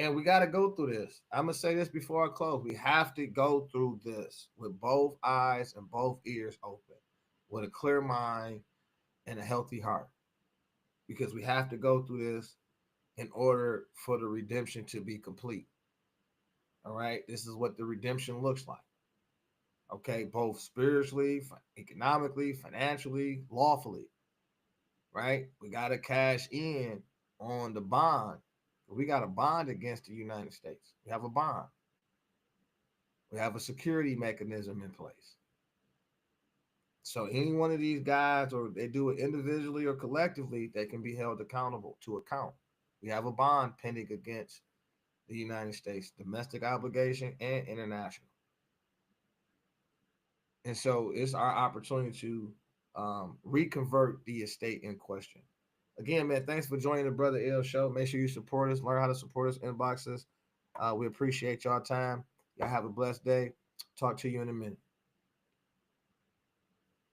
And we got to go through this. I'm going to say this before I close. We have to go through this with both eyes and both ears open, with a clear mind and a healthy heart, because we have to go through this in order for the redemption to be complete. All right. This is what the redemption looks like. Okay. Both spiritually, economically, financially, lawfully. Right. We got to cash in on the bond. We got a bond against the United States. We have a bond. We have a security mechanism in place. So any one of these guys, or they do it individually or collectively, they can be held accountable to account. We have a bond pending against the United States, domestic obligation and international. And so it's our opportunity to reconvert the estate in question. Again, man, thanks for joining the Brother L Show. Make sure you support us, learn how to support us, inbox us. We appreciate y'all time. Y'all have a blessed day. Talk to you in a minute.